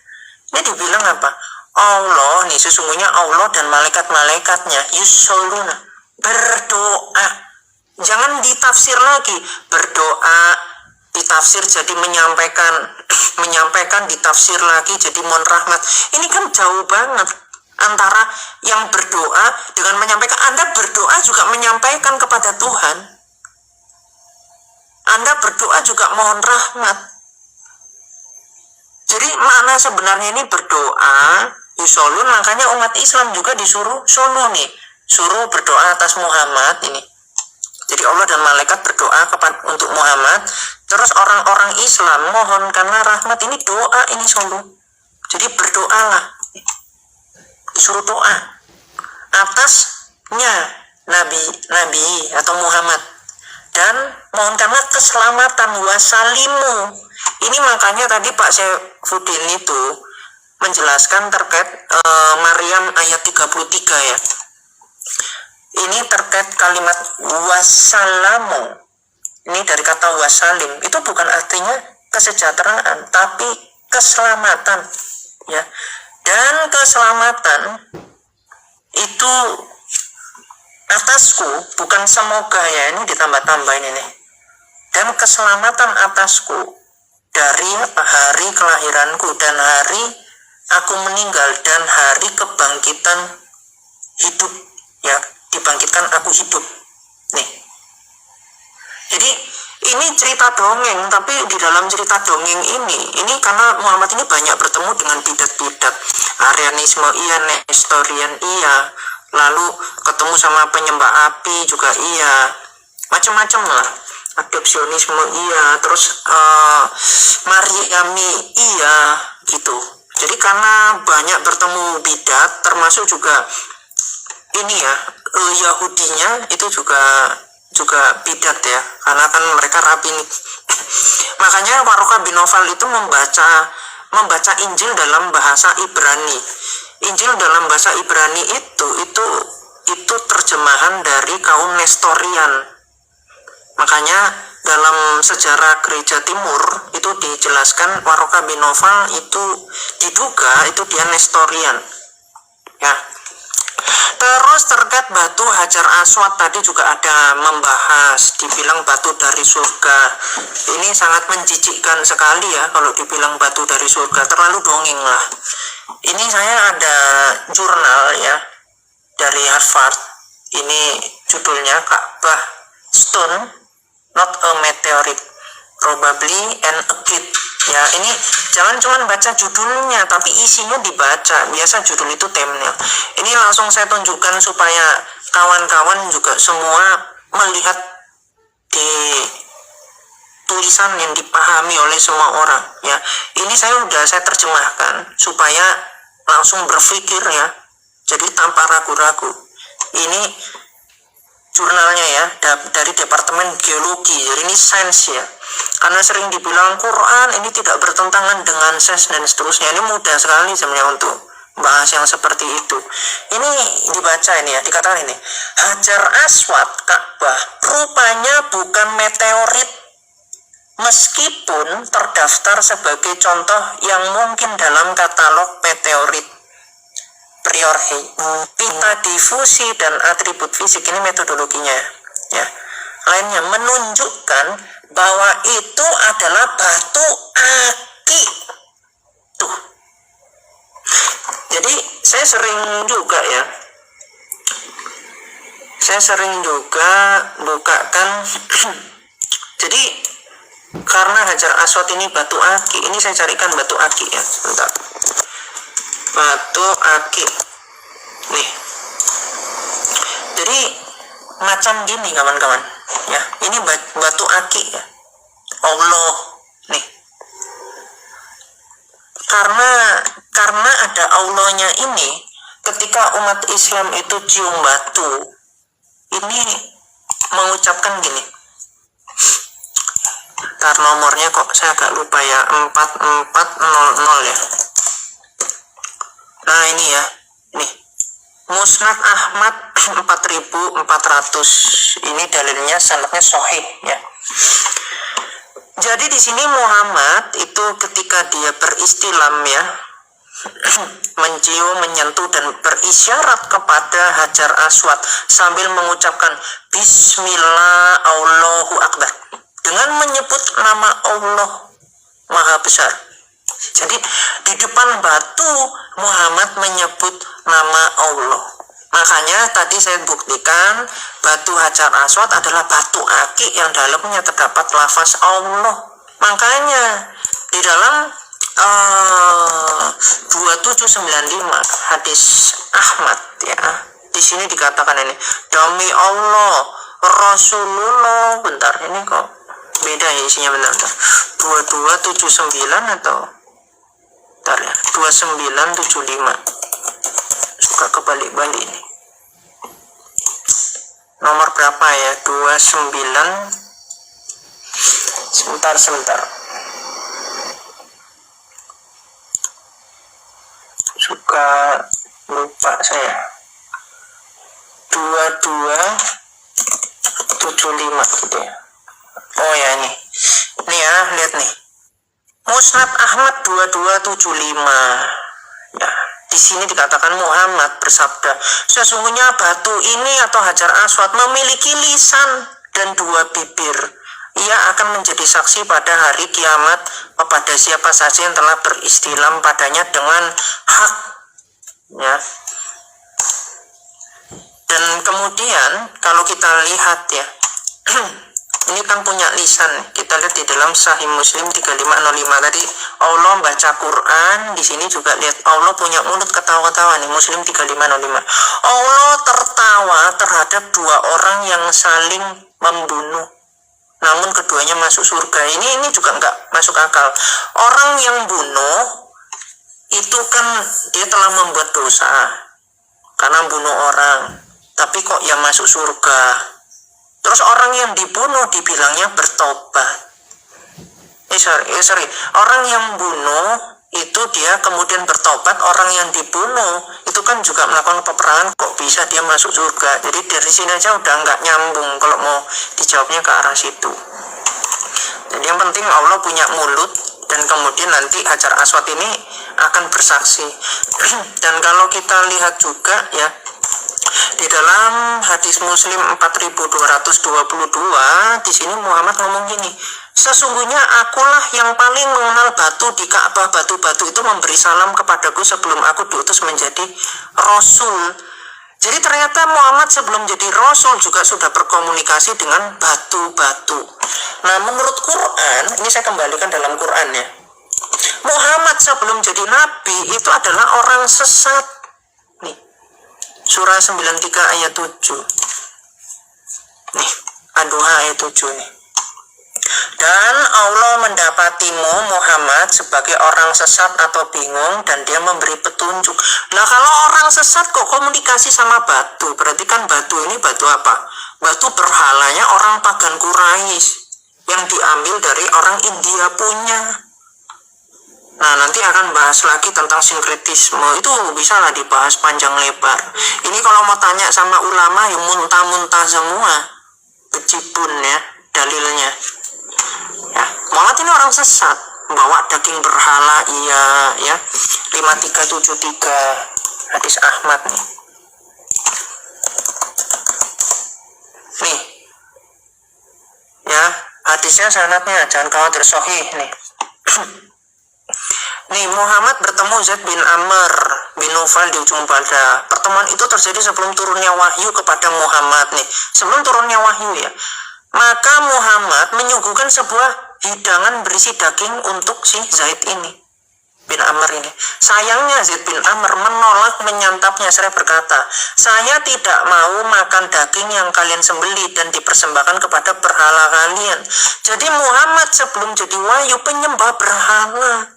S2: Ini dibilang apa? Allah nih, sesungguhnya Allah dan malaikat-malaikatnya yusholluna, berdoa. Jangan ditafsir lagi berdoa, ditafsir jadi menyampaikan ditafsir lagi jadi mohon rahmat. Ini kan jauh banget antara yang berdoa dengan menyampaikan. Anda berdoa juga menyampaikan kepada Tuhan, Anda berdoa juga mohon rahmat. Jadi makna sebenarnya ini berdoa yusolun, makanya umat Islam juga disuruh solo nih, suruh berdoa atas Muhammad ini. Jadi Allah dan malaikat berdoa untuk Muhammad, terus orang-orang Islam mohon karena rahmat, ini doa, ini solo. Jadi berdoalah, disuruh doa atasnya Nabi atau Muhammad, dan mohon karena keselamatan wasalimu. Ini makanya tadi Pak Saifuddin itu menjelaskan terkait Maryam ayat 33 ya. Ini terkait kalimat wasalamu. Ini dari kata wasalim. Itu bukan artinya kesejahteraan, tapi keselamatan ya. Dan keselamatan itu atasku, bukan semoga ya, ini ditambah-tambahin ini. Dan keselamatan atasku dari hari kelahiranku dan hari aku meninggal dan hari kebangkitan hidup ya, dibangkitkan aku hidup nih. Jadi ini cerita dongeng, tapi di dalam cerita dongeng ini karena Muhammad ini banyak bertemu dengan bidat-bidat, Arianisme iya, Nestorian iya, lalu ketemu sama penyembah api juga iya, macam-macam lah, adopsionisme iya, terus Maryami iya gitu. Jadi karena banyak bertemu bidat, termasuk juga ini ya, Yahudinya itu juga bidat ya, karena kan mereka rabi nih. Makanya Warokah bin Nawfal itu membaca Injil dalam bahasa Ibrani. Injil dalam bahasa Ibrani itu terjemahan dari kaum Nestorian. Makanya dalam sejarah gereja timur itu dijelaskan Warokah bin Nawfal itu diduga itu dia Nestorian ya. Terus terkait batu Hajar Aswad tadi juga ada membahas, dibilang batu dari surga. Ini sangat menjijikkan sekali ya kalau dibilang batu dari surga, terlalu dongeng lah. Ini saya ada jurnal ya dari Harvard. Ini judulnya Ka'bah Stone Not a Meteorite, Probably an Eclipse. Ya, ini jangan cuma baca judulnya, tapi isinya dibaca. Biasa judul itu thumbnail. Ini langsung saya tunjukkan supaya kawan-kawan juga semua melihat di tulisan yang dipahami oleh semua orang ya. Ini saya terjemahkan supaya langsung berpikir ya, jadi tanpa ragu-ragu. Ini jurnalnya ya, dari Departemen Geologi, jadi ini sains ya. Karena sering dibilang Quran ini tidak bertentangan dengan sains dan seterusnya, ini mudah sekali sebenarnya untuk bahas yang seperti itu. Ini dibaca ini ya, dikatakan ini, Hajar Aswad Ka'bah rupanya bukan meteorit, meskipun terdaftar sebagai contoh yang mungkin dalam katalog meteorit priori. Pita difusi dan atribut fisik, ini metodologinya ya. Lainnya menunjukkan bahwa itu adalah batu aki. Tuh. Jadi saya sering juga bukakan jadi karena Hajar Aswad ini batu aki, ini saya carikan batu aki ya, sebentar. Batu aki nih, jadi macam gini kawan-kawan ya, ini batu aki ya, Allah nih. Karena ada Allahnya ini, ketika umat Islam itu cium batu ini mengucapkan gini, ntar nomornya kok saya agak lupa ya, 4400 ya. Nah ini ya, nih Musnad Ahmad 4400, ini dalilnya sanadnya sahih ya. Jadi di sini Muhammad itu ketika dia beristilam ya, mencium, menyentuh dan berisyarat kepada Hajar Aswad sambil mengucapkan Bismillah Allahu Akbar, dengan menyebut nama Allah Maha Besar. Jadi di depan batu Muhammad menyebut nama Allah. Makanya tadi saya buktikan batu Hajar Aswad adalah batu aki yang dalamnya terdapat lafaz Allah. Makanya di dalam 2795 hadis Ahmad ya, di sini dikatakan ini, demi Allah Rasulullah, bentar ini kok beda ya isinya, bentar 2279 atau bentar ya, 2975, suka kebalik-balik ini. Nomor berapa ya? 29, sebentar suka lupa saya. 2275 gitu ya. Oh ya, ini ya, lihat nih, Musnad Ahmad 2275 ya. Di sini dikatakan Muhammad bersabda, sesungguhnya batu ini atau Hajar Aswad memiliki lisan dan 2 bibir. Ia akan menjadi saksi pada hari kiamat kepada siapa saja yang telah beristilam padanya dengan hak ya. Dan kemudian kalau kita lihat ya, ini kan punya lisan. Kita lihat di dalam Sahih Muslim 3505 tadi, Allah baca Quran, di sini juga lihat Allah punya mulut ketawa-ketawa nih, Muslim 3505. Allah tertawa terhadap 2 orang yang saling membunuh, namun keduanya masuk surga. Ini juga nggak masuk akal. Orang yang bunuh itu kan dia telah membuat dosa karena bunuh orang, tapi kok yang masuk surga. Terus orang yang dibunuh dibilangnya bertobat. Orang yang bunuh itu dia kemudian bertobat, orang yang dibunuh itu kan juga melakukan peperangan, kok bisa dia masuk surga. Jadi dari sini aja udah nggak nyambung kalau mau dijawabnya ke arah situ. Jadi yang penting Allah punya mulut, dan kemudian nanti Hajar Aswad ini akan bersaksi. Dan kalau kita lihat juga ya, di dalam hadis Muslim 4222 di sini Muhammad ngomong gini, sesungguhnya akulah yang paling mengenal batu di Ka'bah. Batu-batu itu memberi salam kepadaku sebelum aku diutus menjadi Rasul. Jadi ternyata Muhammad sebelum jadi Rasul juga sudah berkomunikasi dengan batu-batu. Nah menurut Quran, ini saya kembalikan dalam Quran ya, Muhammad sebelum jadi Nabi itu adalah orang sesat. Nih, surah 93 ayat 7. Nih, Ad-Duha ayat 7 nih. Dan Allah mendapatimu Muhammad sebagai orang sesat atau bingung dan dia memberi petunjuk. Nah kalau orang sesat kok komunikasi sama batu, berarti kan batu ini batu apa? Batu berhalanya orang pagan Quraisy yang diambil dari orang India punya. Nah nanti akan bahas lagi tentang sinkretisme, itu bisa lah dibahas panjang lebar. Ini kalau mau tanya sama ulama yang muntah-muntah semua, kecibun ya dalilnya. Ya, Muhammad ini orang sesat, bawa daging berhala, iya ya. 5373 hadis Ahmad nih. Nih. Ya, hadisnya sanadnya jangan khawatir sahih nih. Nih, Muhammad bertemu Zaid bin Amr bin Nufail di ujung Badar. Pertemuan itu terjadi sebelum turunnya wahyu kepada Muhammad nih. Sebelum turunnya wahyu ya. Maka Muhammad menyuguhkan sebuah hidangan berisi daging untuk si Zaid ini, bin Amr ini. Sayangnya Zaid bin Amr menolak menyantapnya. Saya berkata, saya tidak mau makan daging yang kalian sembelih dan dipersembahkan kepada berhala kalian. Jadi Muhammad sebelum jadi wahyu penyembah berhala.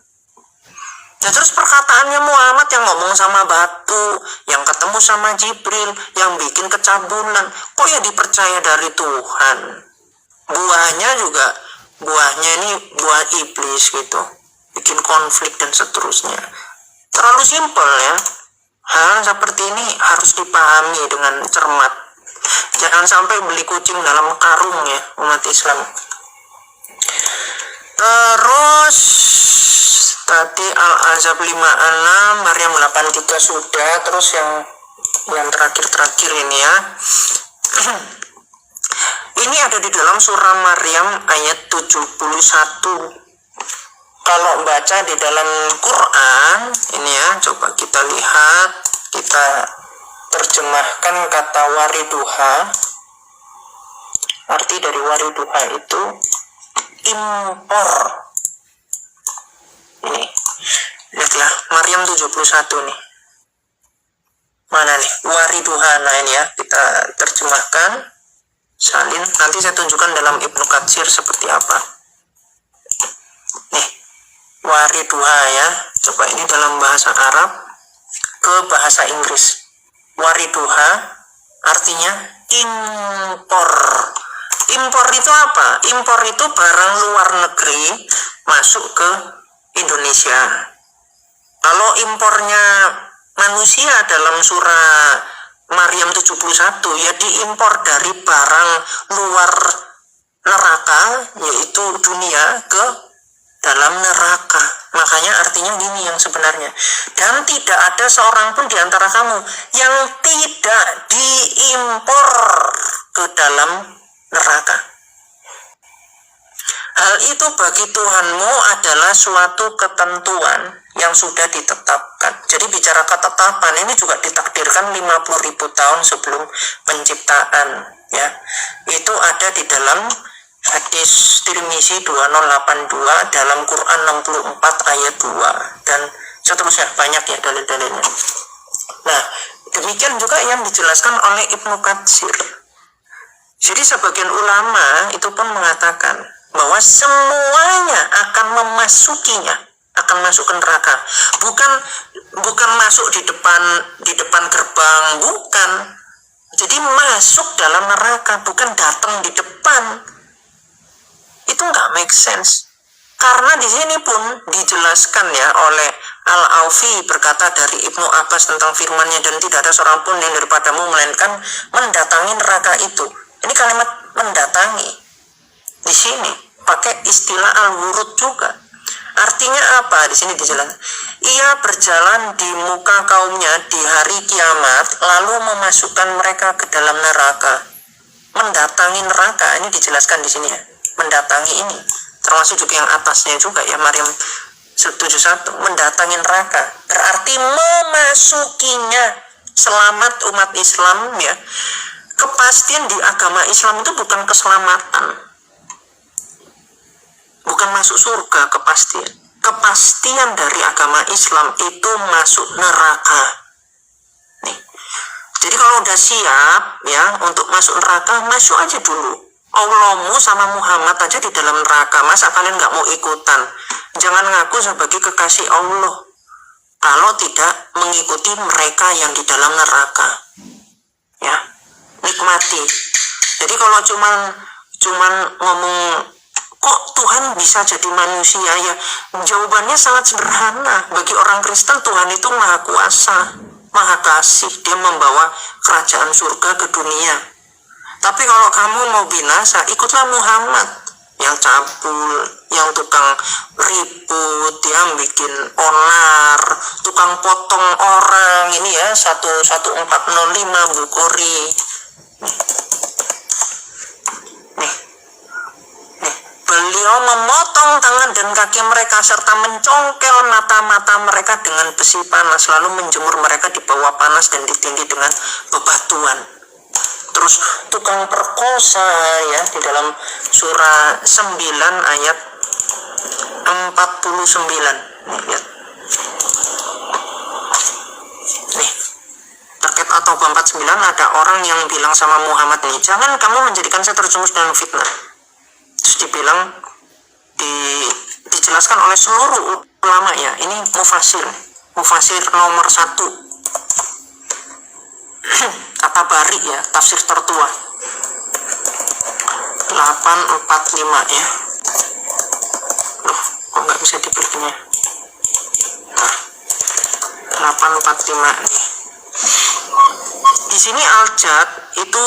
S2: Ya terus perkataannya Muhammad yang ngomong sama batu, yang ketemu sama Jibril, yang bikin kecabulan, kok ya dipercaya dari Tuhan? Buahnya juga, buahnya ini buah iblis gitu, bikin konflik dan seterusnya. Terlalu simpel ya. Hal seperti ini harus dipahami dengan cermat. Jangan sampai beli kucing dalam karung ya umat Islam. Terus tadi Al-Ahzab 56, Maryam 83 sudah. Terus yang terakhir ini ya. Ini ada di dalam surah Maryam ayat 71. Kalau baca di dalam Quran ini ya, coba kita lihat, kita terjemahkan kata wariduha. Arti dari wariduha itu impor. Ini lihat ya, Maryam 71 nih. Mana nih wariduha? Nah ini ya, kita terjemahkan salin. Nanti saya tunjukkan dalam Ibnu Katsir seperti apa. Nih wariduha ya. Coba ini dalam bahasa Arab ke bahasa Inggris. Wariduha artinya impor. Impor itu apa? Impor itu barang luar negeri masuk ke Indonesia. Kalau impornya manusia dalam surah Maryam 71 ya diimpor dari barang luar neraka, yaitu dunia, ke dalam neraka. Makanya artinya gini yang sebenarnya. Dan tidak ada seorang pun di antara kamu yang tidak diimpor ke dalam neraka. Hal itu bagi Tuhanmu adalah suatu ketentuan yang sudah ditetapkan. Jadi bicara ketetapan ini juga ditakdirkan 50.000 tahun sebelum penciptaan ya. Itu ada di dalam hadis Tirmizi 2082, dalam Quran 64 ayat 2 dan seterusnya, banyak ya dalil-dalilnya. Nah, demikian juga yang dijelaskan oleh Ibnu Katsir. Jadi sebagian ulama itu pun mengatakan bahwa semuanya akan memasukinya, akan masuk ke neraka. Bukan masuk di depan gerbang, bukan. Jadi masuk dalam neraka, bukan datang di depan. Itu nggak make sense. Karena di sini pun dijelaskan ya oleh Al-Aufi, berkata dari Ibnu Abbas tentang firman-Nya, dan tidak ada seorang pun yang daripadamu melainkan mendatangi neraka itu. Ini kalimat mendatangi. Di sini pakai istilah al-wurud juga. Artinya apa? Di sini dijelaskan. Ia berjalan di muka kaumnya di hari kiamat, lalu memasukkan mereka ke dalam neraka. Mendatangi neraka ini dijelaskan di sini ya. Mendatangi ini termasuk juga yang atasnya juga ya, Maryam 71, mendatangi neraka berarti memasukinya. Selamat umat Islam ya. Kepastian di agama Islam itu bukan keselamatan, bukan masuk surga. Kepastian dari agama Islam itu masuk neraka nih. Jadi kalau udah siap ya untuk masuk neraka, masuk aja dulu. Allahmu sama Muhammad aja di dalam neraka, masa kalian nggak mau ikutan? Jangan ngaku sebagai kekasih Allah kalau tidak mengikuti mereka yang di dalam neraka. Ya, nikmati. Jadi kalau cuman ngomong kok Tuhan bisa jadi manusia, ya jawabannya sangat sederhana. Bagi orang Kristen Tuhan itu maha kuasa, maha kasih, dia membawa kerajaan surga ke dunia. Tapi kalau kamu mau binasa, ikutlah Muhammad yang cabul, yang tukang ribut, yang bikin onar, tukang potong orang. Ini ya 1405 Bukhari. Nih, beliau memotong tangan dan kaki mereka serta mencongkel mata-mata mereka dengan besi panas, lalu menjemur mereka di bawah panas dan ditindih dengan bebatuan. Terus tukang perkosa ya, di dalam surah 9 ayat 49. Nih, lihat. Nih, terkait atau 49 ada orang yang bilang sama Muhammad nih, jangan kamu menjadikan saya terjerumus dalam fitnah. Terus dibilang, dijelaskan oleh seluruh ulama ya, ini mufasir nomor 1 At-Tabari ya, tafsir tertua 845 ya. Loh, kok nggak bisa dibelinya? Nah, 845 nih. Di sini Al-Jad itu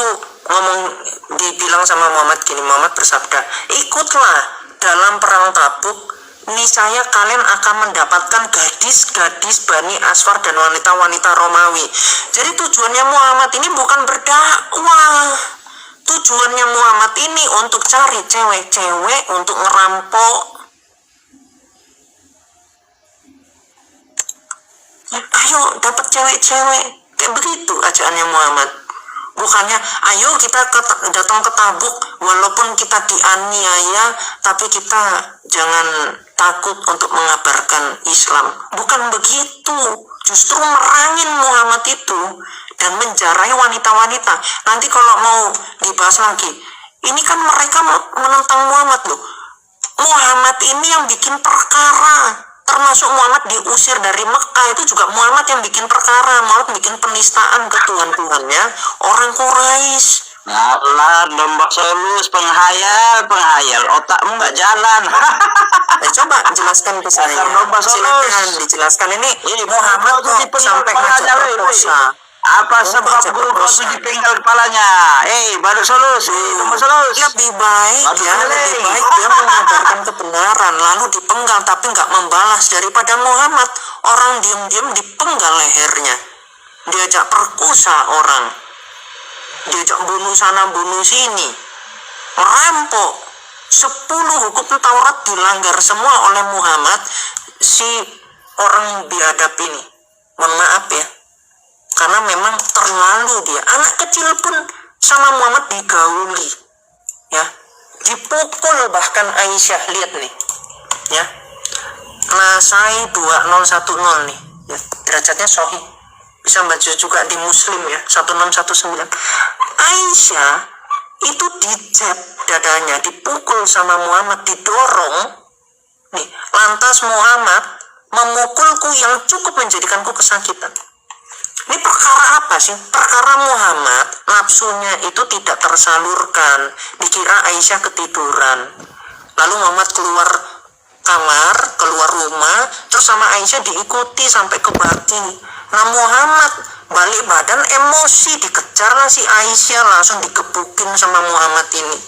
S2: dibilang sama Muhammad gini, Muhammad bersabda, ikutlah dalam perang Tabuk, niscaya kalian akan mendapatkan gadis-gadis Bani Asfar dan wanita-wanita Romawi. Jadi tujuannya Muhammad ini bukan berdakwah. Tujuannya Muhammad ini untuk cari cewek-cewek untuk ngerampok. Ayo dapat cewek-cewek. Kayak begitu ajaannya Muhammad. Bukannya ayo kita datang ke Tabuk walaupun kita dianiaya, tapi kita jangan takut untuk mengabarkan Islam. Bukan begitu. Justru merangin Muhammad itu dan menjarai wanita-wanita. Nanti kalau mau dibahas lagi, ini kan mereka menentang Muhammad loh. Muhammad ini yang bikin perkara. Termasuk Muhammad diusir dari Mekah, itu juga Muhammad yang bikin perkara. Muhammad bikin penistaan ke Tuhan-Tuhannya orang Quraisy.
S3: Alah, Mbak Solus, penghayal, otakmu nggak jalan.
S2: Coba jelaskan ke saya. Silakan dijelaskan ini Muhammad kok sampai ngajak perkosa.
S3: Apa sebab guru kau itu dipenggal kepalanya? Badut Solus, Mbak Solus.
S2: Lebih baik dia mengabarkan kebenaran lalu dipenggal tapi nggak membalas daripada Muhammad orang diam-diam dipenggal lehernya, diajak perkosa orang, diajak bunuh sana bunuh sini, merampok. 10 hukum Taurat dilanggar semua oleh Muhammad, si orang biadab ini. Mohon maaf ya, karena memang terlalu dia. Anak kecil pun sama Muhammad digauli ya, dipukul bahkan Aisyah. Lihat nih ya, Nasai 2010 nih ya, derajatnya sahih, bisa baca juga di Muslim ya 1619. Aisyah itu dicap dadanya, dipukul sama Muhammad, didorong nih, lantas Muhammad memukulku yang cukup menjadikanku kesakitan. Ini perkara apa sih? Perkara Muhammad nafsunya itu tidak tersalurkan, dikira Aisyah ketiduran. Lalu Muhammad keluar kamar, keluar rumah, terus sama Aisyah diikuti sampai ke baki. Nah Muhammad balik badan emosi, dikejarlah si Aisyah, langsung digebukin sama Muhammad ini.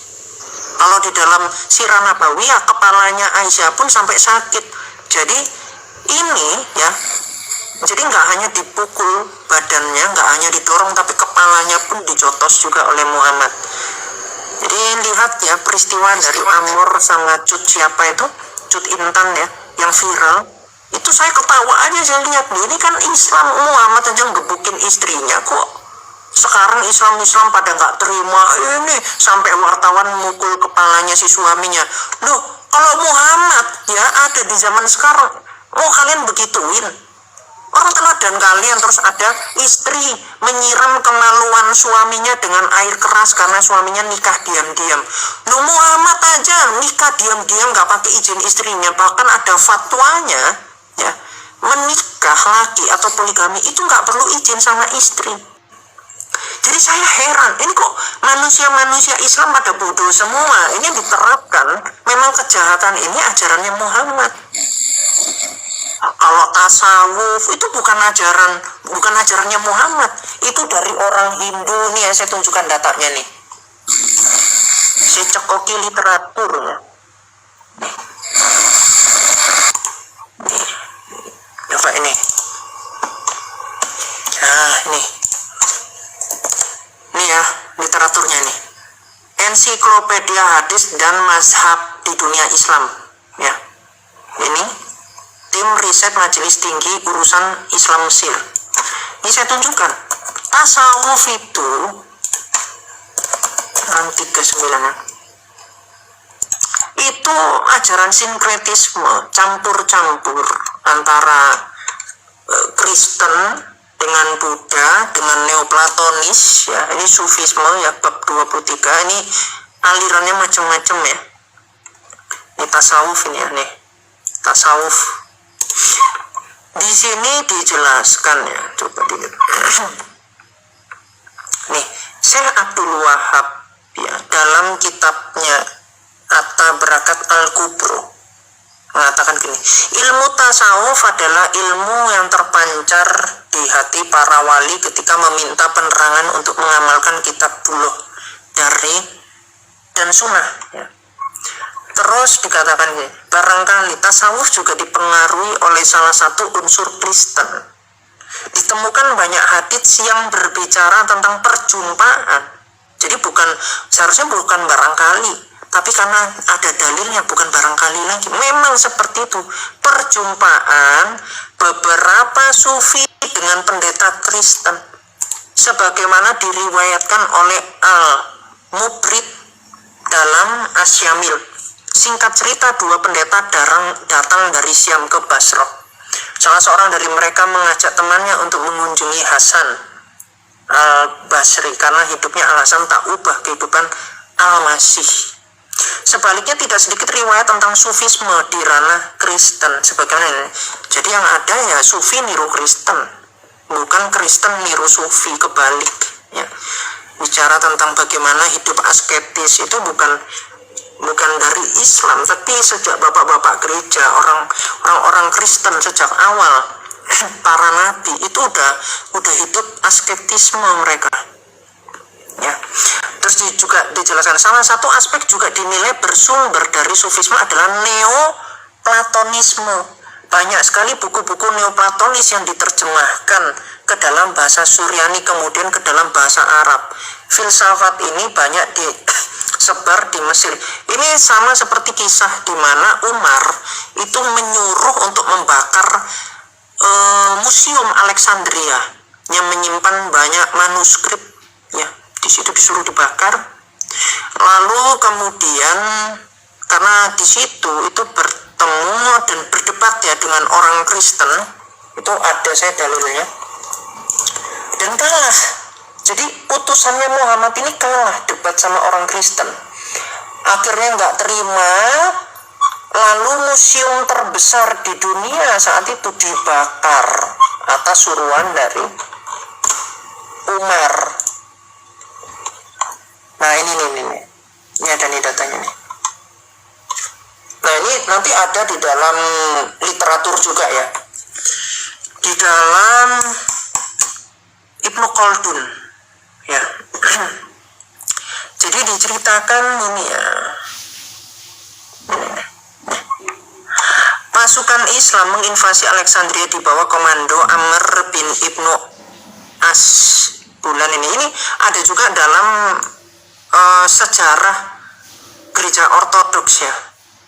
S2: Kalau di dalam Sirah Nabawiyah, kepalanya Aisyah pun sampai sakit. Jadi ini ya, jadi nggak hanya dipukul badannya, nggak hanya didorong, tapi kepalanya pun dijotos juga oleh Muhammad. Jadi lihat ya peristiwa dari Amr sama Cut, siapa itu? Cut Intan ya, yang viral. Itu saya ketawa aja, saya lihat ini kan Islam, Muhammad aja ngebukin istrinya, kok sekarang Islam pada nggak terima. Ini sampai wartawan mukul kepalanya si suaminya. Loh, kalau Muhammad ya ada di zaman sekarang, mau kalian begituin? Orang teladan kalian. Terus ada istri menyiram kemaluan suaminya dengan air keras karena suaminya nikah diam-diam. Loh, Muhammad aja nikah diam-diam gak pakai izin istrinya, bahkan ada fatwanya ya, menikah lagi atau poligami itu gak perlu izin sama istri. Jadi saya heran, ini kok manusia-manusia Islam pada bodoh semua. Ini diterapkan, memang kejahatan ini ajarannya Muhammad. Kalau tasawuf itu bukan ajarannya Muhammad, itu dari orang Hindu. Nih ya, saya tunjukkan datanya nih. Saya cekoki literatur ya. Coba ini. Nah, ini ya literaturnya nih. Ensiklopedia Hadis dan Mazhab di Dunia Islam ya. Ini tim riset Majelis Tinggi Urusan Islam Mesir. Ini saya tunjukkan. Tasawuf itu 39 ya. Itu ajaran sinkretisme, campur-campur antara Kristen dengan Buddha, dengan Neoplatonis ya. Ini Sufisme ya, bab 23. Ini alirannya macam-macam ya. Ini tasawuf ini ya nih. Tasawuf. Di sini dijelaskan ya, coba dilihat. Nih, Syekh Abdul Wahab ya, dalam kitabnya At-Tabarakat Al-Kubro mengatakan gini, ilmu tasawuf adalah ilmu yang terpancar di hati para wali ketika meminta penerangan untuk mengamalkan kitabullah dari dan sunnah ya. Terus dikatakan gini, barangkali tasawuf juga dipengaruhi oleh salah satu unsur Kristen. Ditemukan banyak hadits yang berbicara tentang perjumpaan. Jadi seharusnya bukan barangkali, tapi karena ada dalilnya, bukan barangkali lagi. Memang seperti itu. Perjumpaan beberapa sufi dengan pendeta Kristen, sebagaimana diriwayatkan oleh Al-Mubrid dalam Asyamil. Singkat cerita, dua pendeta datang dari Syam ke Basrah. Salah seorang dari mereka mengajak temannya untuk mengunjungi Hasan al-Basri karena hidupnya Al-Hasan tak ubah kehidupan Al-Masih. Sebaliknya tidak sedikit riwayat tentang sufisme di ranah Kristen sebagaimana ini. Jadi yang ada ya sufi niru Kristen, bukan Kristen niru sufi, kebalik ya. Bicara tentang bagaimana hidup asketis itu bukan dari Islam, tapi sejak bapak-bapak gereja, orang Kristen sejak awal para nabi itu udah hidup asketisme mereka ya. Terus juga dijelaskan salah satu aspek juga dinilai bersumber dari sufisme adalah neoplatonisme. Banyak sekali buku-buku neoplatonis yang diterjemahkan ke dalam bahasa Suryani kemudian ke dalam bahasa Arab. Filsafat ini banyak disebar di Mesir. Ini sama seperti kisah di mana Umar itu menyuruh untuk membakar museum Alexandria yang menyimpan banyak manuskrip ya. Di situ disuruh dibakar. Lalu kemudian karena di situ itu bertemu dan berdebat ya dengan orang Kristen, itu ada saya dalilnya, dan kalah. Jadi utusannya Muhammad ini kalah debat sama orang Kristen. Akhirnya nggak terima, lalu museum terbesar di dunia saat itu dibakar atas suruhan dari Umar. Nah ini ada nih datanya nih. Nah ini nanti ada di dalam literatur juga ya, di dalam Ibnu Khaldun ya. Jadi diceritakan ini ya, pasukan Islam menginvasi Alexandria di bawah komando Amr bin Ibnu As bulan ini ada juga dalam sejarah gereja Ortodoks ya.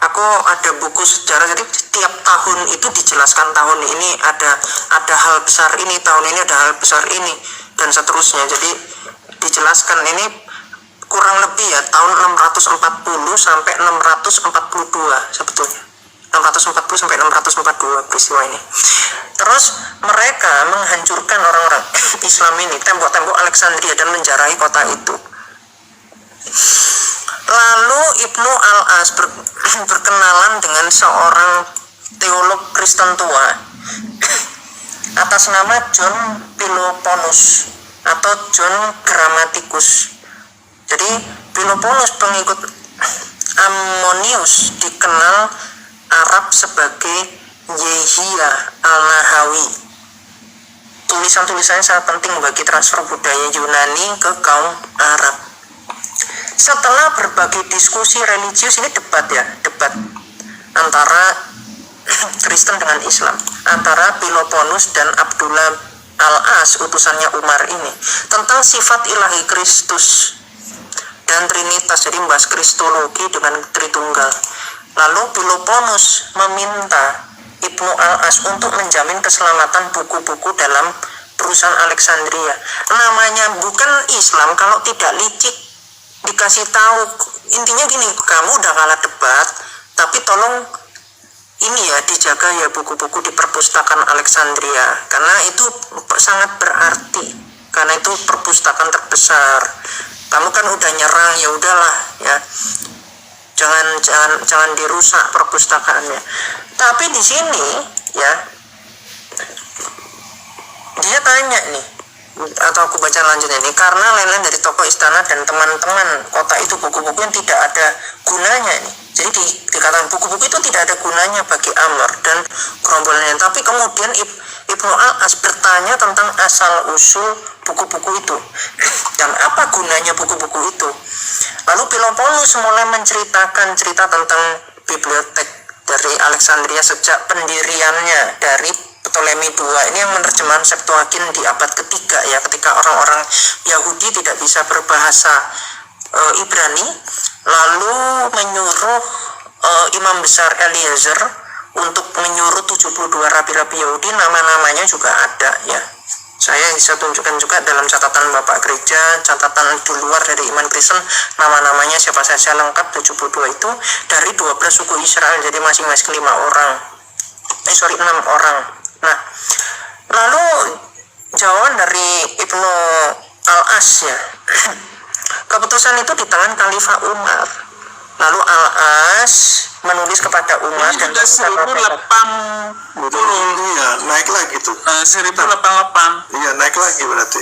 S2: Aku ada buku sejarah, jadi tiap tahun itu dijelaskan tahun ini ada hal besar ini, tahun ini ada hal besar ini, dan seterusnya. Jadi dijelaskan ini kurang lebih ya tahun 640 sampai 642 sebetulnya. 640 sampai 642 peristiwa ini. Terus mereka menghancurkan orang-orang Islam ini, tembok-tembok Alexandria, dan menjarahi kota itu. Lalu Ibnu Al-As berkenalan dengan seorang teolog Kristen tua atas nama John Philoponus atau John Grammaticus. Jadi Philoponus, pengikut Ammonius, dikenal Arab sebagai Yehia Al-Nahawi. Tulisan-tulisannya sangat penting bagi transfer budaya Yunani ke kaum Arab. Setelah berbagai diskusi religius, ini debat antara Kristen dengan Islam, antara Philoponus dan Abdullah Al-As, utusannya Umar ini, tentang sifat ilahi Kristus dan Trinitas, jadi membahas Kristologi dengan Tritunggal. Lalu Philoponus meminta Ibnu Al-As untuk menjamin keselamatan buku-buku dalam perusahaan Alexandria. Namanya bukan Islam kalau tidak licik dikasih tahu. Intinya gini, kamu udah kalah debat, tapi tolong ini ya dijaga ya buku-buku di perpustakaan Alexandria, karena itu sangat berarti, karena itu perpustakaan terbesar. Kamu kan udah nyerang, ya udahlah ya, jangan dirusak perpustakaannya. Tapi di sini ya dia tanya nih, atau aku baca lanjutnya ini, karena lain-lain dari tokoh istana dan teman-teman kota itu buku-buku yang tidak ada gunanya ini. Jadi dikatakan buku-buku itu tidak ada gunanya bagi Amr dan gerombolannya. Tapi kemudian Ibnu Al-As bertanya tentang asal-usul buku-buku itu dan apa gunanya buku-buku itu. Lalu Philoponus mulai menceritakan cerita tentang bibliotek dari Alexandria sejak pendiriannya dari Ptolemy II. Ini yang menerjemahkan Septuagint di abad ketiga ya, ketika orang-orang Yahudi tidak bisa berbahasa Ibrani, lalu menyuruh Imam Besar Eliezer untuk menyuruh 72 rabi-rabi Yahudi, nama-namanya juga ada ya. Saya bisa tunjukkan juga dalam catatan Bapak Gereja, catatan di luar dari iman Kristen, nama-namanya siapa saja lengkap 72 itu dari 12 suku Israel, jadi masing-masing 6 orang. Nah, lalu jawaban dari Ibnu Al-As ya. Keputusan itu di tangan Khalifah Umar. Lalu Al-As menulis kepada Umar
S4: ini
S2: dan
S4: juga 1080
S5: Iya, naik lagi tuh.
S4: 1088.
S5: Iya, naik lagi berarti.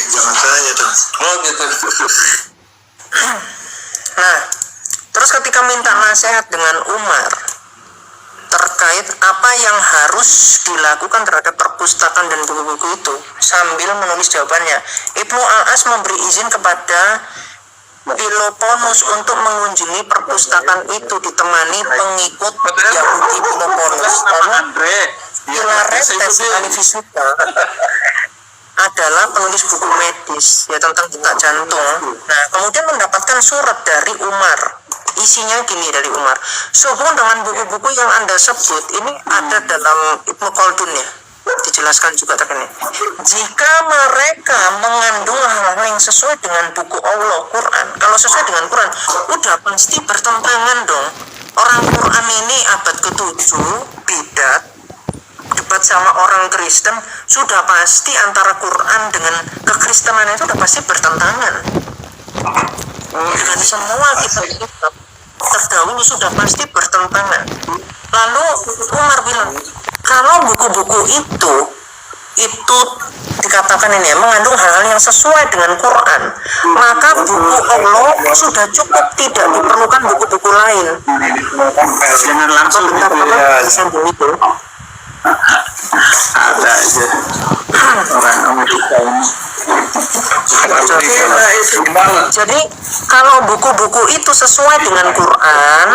S5: Jangan saya dong.
S4: Oh gitu.
S2: Nah, terus ketika minta nasihat dengan Umar terkait apa yang harus dilakukan terhadap perpustakaan dan buku-buku itu, sambil menulis jawabannya, Ibnu Al-As memberi izin kepada Philoponus untuk mengunjungi perpustakaan itu ditemani pengikut Yahudi Philoponus. Lalu Philaretes Alifisuka adalah penulis buku medis ya tentang detak jantung. Nah, kemudian mendapatkan surat dari Umar. Isinya gini dari Umar. Sehubungan dengan buku-buku yang Anda sebut, ini ada dalam Ibnu Khaldun ya. Dijelaskan juga terkini. Jika mereka mengandung hal-hal yang sesuai dengan buku Allah, Quran, kalau sesuai dengan Quran, udah pasti bertentangan dong. Orang Quran ini abad ke-7, bidat, debat sama orang Kristen, sudah pasti antara Quran dengan kekristenan itu udah pasti bertentangan. Dengan semua kitab-kitab terdahulu sudah pasti bertentangan. Lalu Umar bilang, kalau buku-buku itu dikatakan ini ya, mengandung hal-hal yang sesuai dengan Quran, maka buku Allah sudah cukup, tidak diperlukan buku-buku lain.
S4: Jangan langsung
S2: Disambung itu.
S4: ada aja orang Amerika ini.
S2: Jadi kalau buku-buku itu sesuai dengan Quran,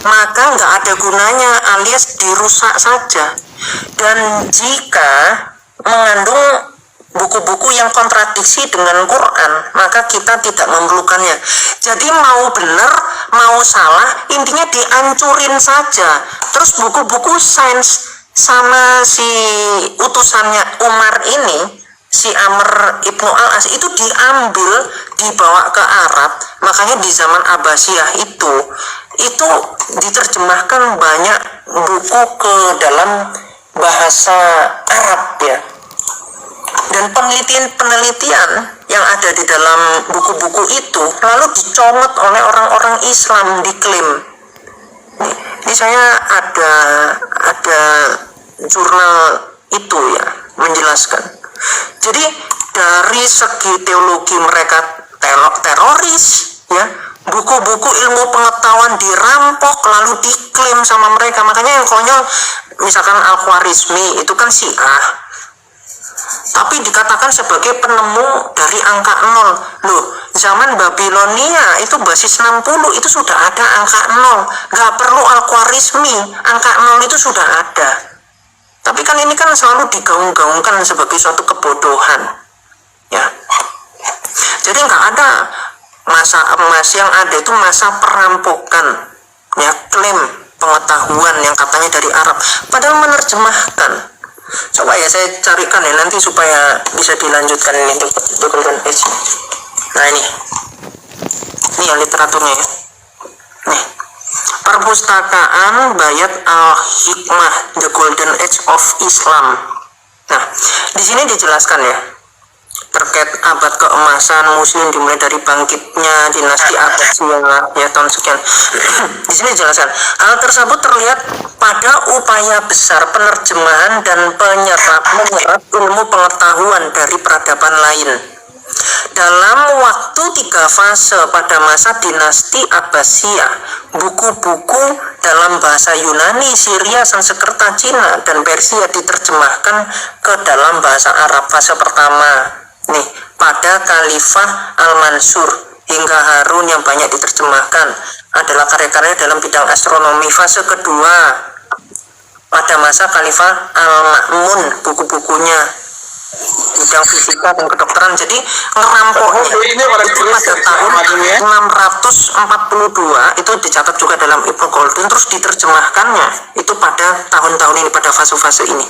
S2: maka nggak ada gunanya, alias dirusak saja. Dan jika mengandung buku-buku yang kontradiksi dengan Quran, maka kita tidak memerlukannya. Jadi mau benar, mau salah, intinya dihancurin saja. Terus buku-buku sains sama si utusannya Umar ini, si Amr Ibnu Al-As itu diambil, dibawa ke Arab. Makanya di zaman Abbasiyah itu itu diterjemahkan banyak buku ke dalam bahasa Arab ya. Dan penelitian yang ada di dalam buku-buku itu lalu dicomot oleh orang-orang Islam, diklaim. Ini saya ada jurnal itu ya menjelaskan. Jadi dari segi teologi mereka teroris ya, buku-buku ilmu pengetahuan dirampok lalu diklaim sama mereka. Makanya yang konyol misalkan Al-Khwarizmi itu kan Syiah, tapi dikatakan sebagai penemu dari angka 0. Loh, zaman Babilonia itu basis 60 itu sudah ada angka 0. Gak perlu Al-Khwarizmi, angka 0 itu sudah ada. Tapi kan ini kan selalu digaung-gaungkan sebagai suatu kebodohan. Ya. Jadi nggak ada masa emas, yang ada itu masa perampokan. Ya, klaim pengetahuan yang katanya dari Arab, padahal menerjemahkan. Coba ya saya carikan ya nanti supaya bisa dilanjutkan ini The Golden Age. Nah ini ya literaturnya ya. Nih, Perpustakaan Bayat Al-Hikmah The Golden Age of Islam. Nah, di sini dijelaskan ya terkait abad keemasan Muslim dimulai dari bangkitnya dinasti Abbasiyah ya tahun sekian. Di sini dijelaskan hal tersebut terlihat pada upaya besar penerjemahan dan menyerap ilmu pengetahuan dari peradaban lain dalam waktu 3 fase. Pada masa dinasti Abbasiyah, buku-buku dalam bahasa Yunani, Syria, Sanskerta, Cina, dan Persia diterjemahkan ke dalam bahasa Arab. Fase pertama nih pada Khalifah Al-Mansur hingga Harun yang banyak diterjemahkan adalah karya-karya dalam bidang astronomi. Fase kedua pada masa Khalifah Al-Ma'mun, buku-bukunya bidang fisika dan kedokteran. Jadi ngerampoknya itu pada tahun 642 itu dicatat juga dalam Ibnu Khaldun, terus diterjemahkannya itu pada tahun-tahun ini, pada fase-fase ini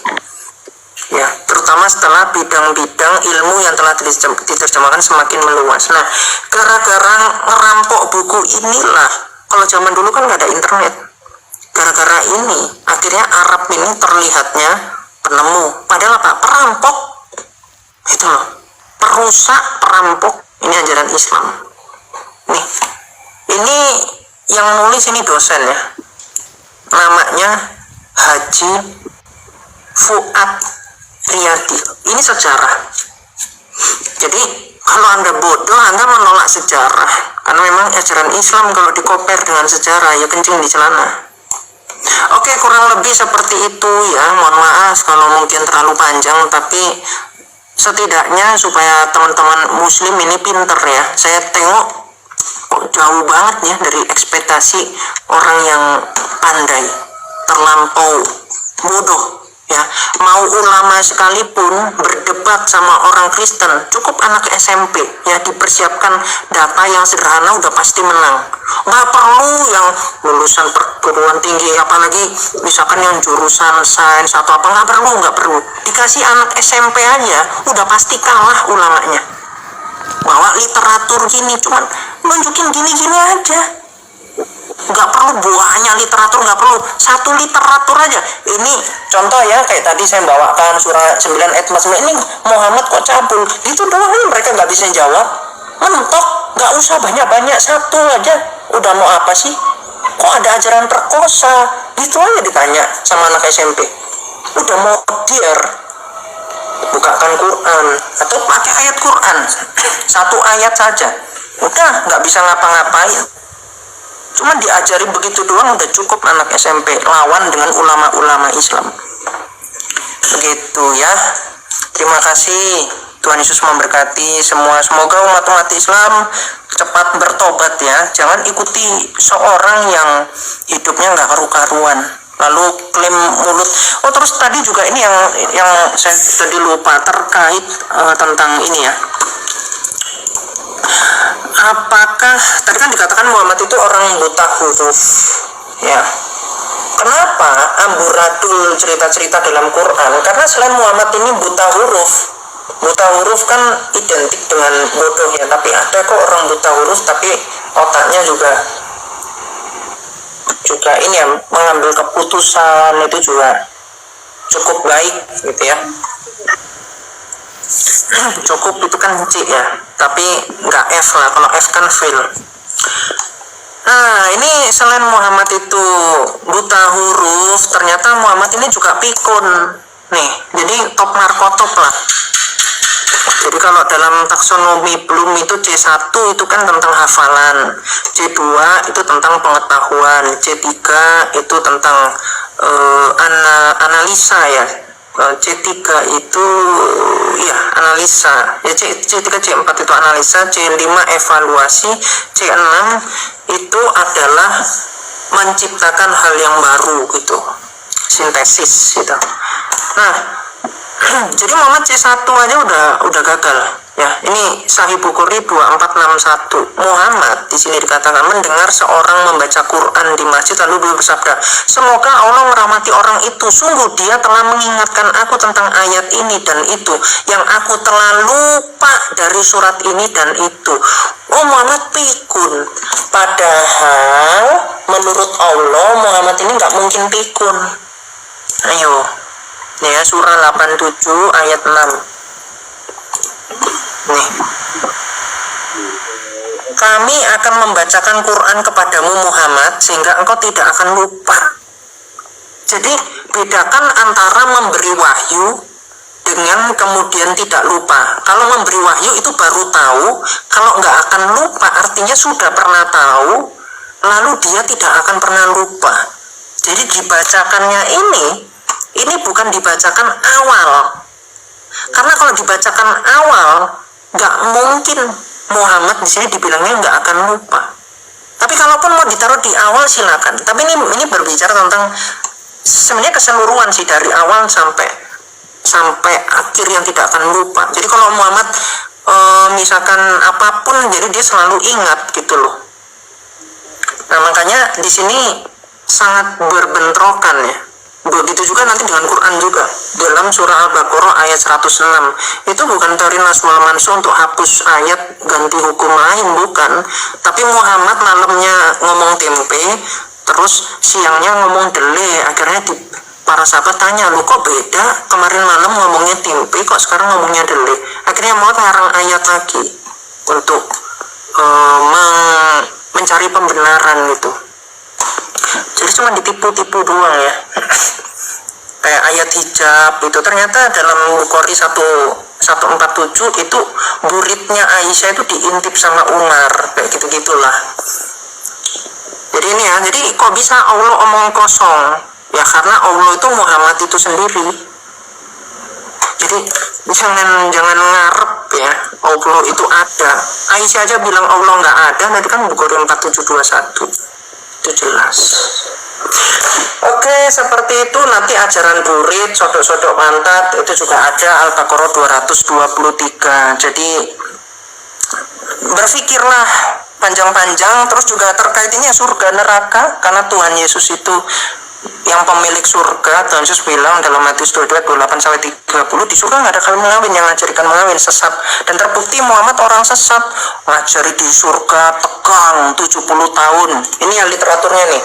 S2: ya, terutama setelah bidang-bidang ilmu yang telah diterjemahkan semakin meluas. Nah, gara-gara ngerampok buku inilah, kalau zaman dulu kan nggak ada internet, gara-gara ini akhirnya Arab ini terlihatnya penemu, padahal apa? Perampok itu loh, perusak, perampok. Ini ajaran Islam nih. Ini yang nulis ini dosen ya, namanya Haji Fuad Riyadi. Ini sejarah. Jadi kalau Anda bodoh, Anda menolak sejarah, karena memang ajaran Islam kalau dikoper dengan sejarah ya kencing di celana. Oke, kurang lebih seperti itu ya. Mohon maaf kalau mungkin terlalu panjang, tapi setidaknya supaya teman-teman Muslim ini pinter ya. Saya tengok kok jauh banget ya dari ekspektasi orang yang pandai, terlampau bodoh ya. Mau ulama sekalipun berdebat sama orang Kristen, cukup anak SMP ya, dipersiapkan data yang sederhana udah pasti menang. Nggak perlu yang lulusan perguruan tinggi, apalagi misalkan yang jurusan sains atau apa, nggak perlu. Dikasih anak SMP aja udah pasti kalah ulamanya. Bawa literatur gini, cuman nunjukin gini-gini aja. Nggak perlu banyak literatur, nggak perlu satu literatur aja. Ini contoh ya, kayak tadi saya bawakan surah 9 ayat 49, ini Muhammad kok cabul, itu doang mereka nggak bisa jawab. Mentok, nggak usah banyak-banyak, satu aja udah mau apa sih? Kok ada ajaran perkosa? Itu aja ditanya sama anak SMP, udah mau dier. Bukakan Quran atau pakai ayat Quran, satu ayat saja udah nggak bisa ngapa-ngapain. Cuma diajari begitu doang udah cukup anak SMP lawan dengan ulama-ulama Islam. Begitu ya. Terima kasih. Tuhan Yesus memberkati semua. Semoga umat-umat Islam cepat bertobat ya. Jangan ikuti seorang yang hidupnya nggak karu-karuan, lalu klaim mulut. Oh, terus tadi juga ini yang saya tadi lupa terkait tentang ini ya. Apakah tadi kan dikatakan Muhammad itu orang buta huruf ya? Kenapa amburadul cerita-cerita dalam Quran? Karena selain Muhammad ini buta huruf kan identik dengan bodoh ya, tapi ada kok orang buta huruf tapi otaknya juga juga ini ya, mengambil keputusan itu juga cukup baik gitu ya. Cukup itu kan C ya, tapi nggak F lah. Kalau F kan fail. Nah, ini selain Muhammad itu buta huruf, ternyata Muhammad ini juga pikun nih. Jadi top markotop lah. Jadi kalau dalam taksonomi Bloom itu C1 itu kan tentang hafalan, C2 itu tentang pengetahuan, C3 itu tentang analisa ya, C3 itu ya analisa, ya C3 C4 itu analisa, C5 evaluasi, C6 itu adalah menciptakan hal yang baru gitu, sintesis gitu. Nah, jadi Muhammad C1 aja udah gagal ya. Ini Sahih Bukhari 2461. Muhammad di sini dikatakan mendengar seorang membaca Quran di masjid lalu beliau bersabda, semoga Allah merahmati orang itu, sungguh dia telah mengingatkan aku tentang ayat ini dan itu yang aku telah lupa dari surat ini dan itu. Oh, Muhammad pikun, padahal menurut Allah Muhammad ini nggak mungkin pikun. Ayo ya, surah 87 ayat 6 nih, kami akan membacakan Quran kepadamu Muhammad sehingga engkau tidak akan lupa. Jadi bedakan antara memberi wahyu dengan kemudian tidak lupa. Kalau memberi wahyu itu baru tahu, kalau nggak akan lupa artinya sudah pernah tahu, lalu dia tidak akan pernah lupa. Jadi dibacakannya ini bukan dibacakan awal, karena kalau dibacakan awal nggak mungkin Muhammad di sini dibilangnya nggak akan lupa. Tapi kalaupun mau ditaruh di awal silakan. Tapi ini berbicara tentang sebenarnya keseluruhan sih, dari awal sampai akhir yang tidak akan lupa. Jadi kalau Muhammad misalkan apapun, jadi dia selalu ingat gitu loh. Nah, makanya di sini sangat berbentrokan ya. Begitu juga nanti dengan Quran juga. Dalam surah Al-Baqarah ayat 106 itu bukan dari Naswal Mansuh untuk hapus ayat ganti hukum lain, bukan. Tapi Muhammad malamnya ngomong tempe, terus siangnya ngomong dele. Akhirnya para sahabat tanya, lu kok beda, kemarin malam ngomongnya tempe, kok sekarang ngomongnya dele. Akhirnya Muhammad ngarang ayat lagi untuk mencari pembenaran gitu. Jadi cuma ditipu-tipu doang ya. Kayak ayat hijab itu ternyata dalam Bukhari 147 itu muridnya Aisyah itu diintip sama Umar, kayak gitu-gitulah. Jadi ini ya, jadi kok bisa Allah omong kosong? Ya karena Allah itu Muhammad itu sendiri. Jadi jangan ngarep ya, Allah itu ada. Aisyah aja bilang Allah nggak ada, nanti kan Bukhari 4721 itu jelas. Oke, seperti itu nanti ajaran burit, sodok-sodok pantat itu juga ada Al-Baqarah 223. Jadi berpikirlah panjang-panjang, terus juga terkait ini ya surga neraka, karena Tuhan Yesus itu yang pemilik surga. Tuhan Yesus bilang dalam Matius 22:28-30, di surga nggak ada kawin mengawin, yang ngajarikan mengawin sesat. Dan terbukti Muhammad orang sesat, ngajari di surga tegang 70 tahun. Ini yang literaturnya nih,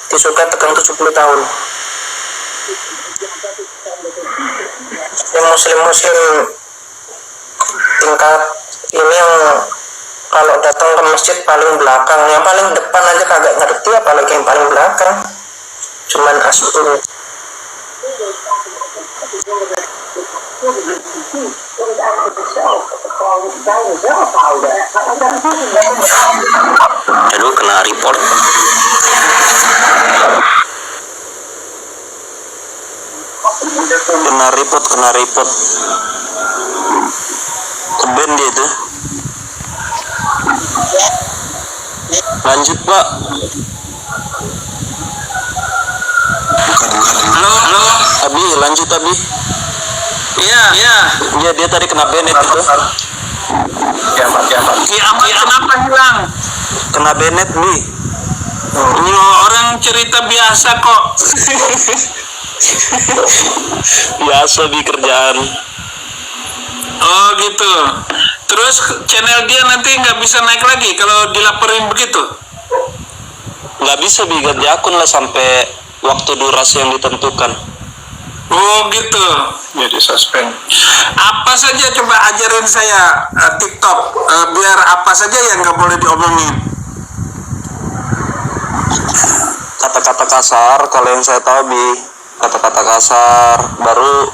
S2: di surga tegang 70 tahun. Yang muslim-muslim tingkat ini yang kalau datang ke masjid paling belakang, yang paling depan aja kagak ngerti, apalagi yang paling belakang cuman aspun.
S1: Aduh, kena report. Kena report. Keben dia tuh. Lanjut, Pak. Halo. Abi, lanjut Abi. Iya. Iya, dia tadi kena Bennett itu.
S3: Kiamat kenapa hilang?
S1: Kena Bennett, Bi.
S3: Orang cerita biasa kok.
S1: Biasa Bi kerjaan.
S3: Oh gitu. Terus channel dia nanti nggak bisa naik lagi kalau dilaporin begitu?
S1: nggak bisa ganti akun lah sampai waktu durasi yang ditentukan.
S6: Oh gitu.
S5: Jadi suspend.
S6: Apa saja coba ajarin saya TikTok, biar apa saja yang nggak boleh diomongin.
S1: Kata-kata kasar kalau yang saya tahu kata-kata kasar, baru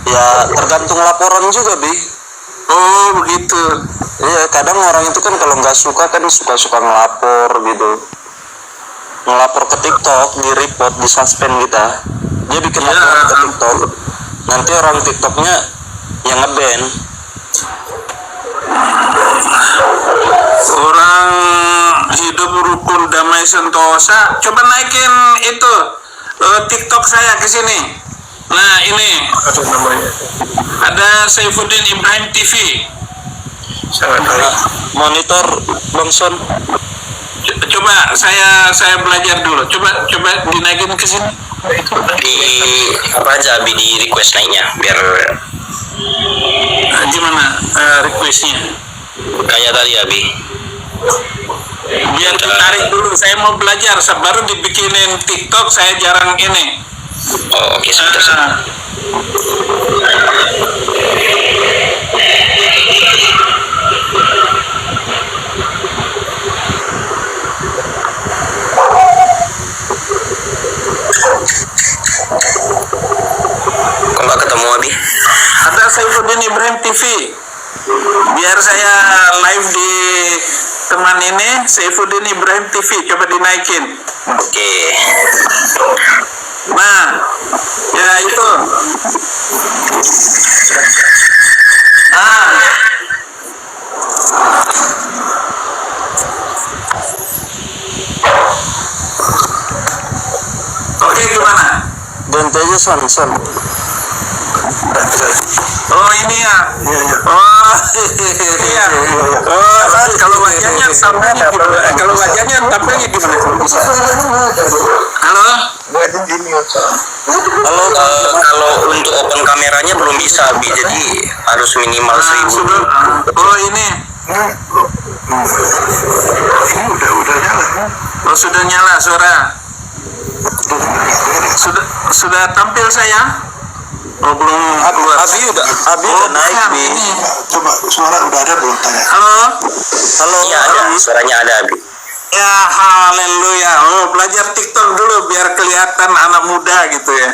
S1: ya tergantung laporan juga
S6: Oh begitu.
S1: Iya, kadang orang itu kan kalau nggak suka kan suka-suka ngelapor gitu, ngelapor ke TikTok, di report, di suspend kita. Dia bikin laporan ke TikTok, nanti orang TikToknya yang nge-ban.
S6: Orang hidup rukun damai sentosa. Coba naikin itu TikTok saya ke sini. Nah ini
S5: Ada namanya.
S6: ada Saifuddin Ibrahim TV.
S5: Sangat baik.
S1: Monitor Bang Son.
S6: Coba saya belajar dulu. Coba dinaikin ke sini.
S3: Di apa aja Abi di request naiknya biar
S6: Gimana requestnya?
S3: kayak tadi Abi.
S6: Biar ditarik dulu. Saya mau belajar. Baru dibikinin TikTok. Saya jarang ini.
S3: Oh oke sebentar. Kok nggak ketemu Abi?
S6: Ada Saifuddin Ibrahim TV. Biar saya live di teman ini, Saifuddin Ibrahim TV. Coba dinaikin.
S3: Oke.
S6: Nah, ya itu. Oke, gimana?
S1: Ganti aja Son.
S6: Oh ini ya. Oh iya. Oh kalau wajahnya sampainya gimana? Kalau wajahnya tampilnya gimana? Halo?
S1: Halo,
S3: Kalau untuk open kameranya belum bisa Abi, jadi harus minimal 1000.
S6: Oh ini.
S5: Udah nyala.
S6: Oh sudah nyala suara. Sudah tampil saya? Oh belum keluar.
S1: Abi udah naik Bi.
S5: Coba suara udah ada belum tanya?
S6: Halo?
S3: Iya ada, suaranya ada Abi.
S6: Ya haleluya. Oh belajar TikTok dulu biar kelihatan anak muda gitu ya.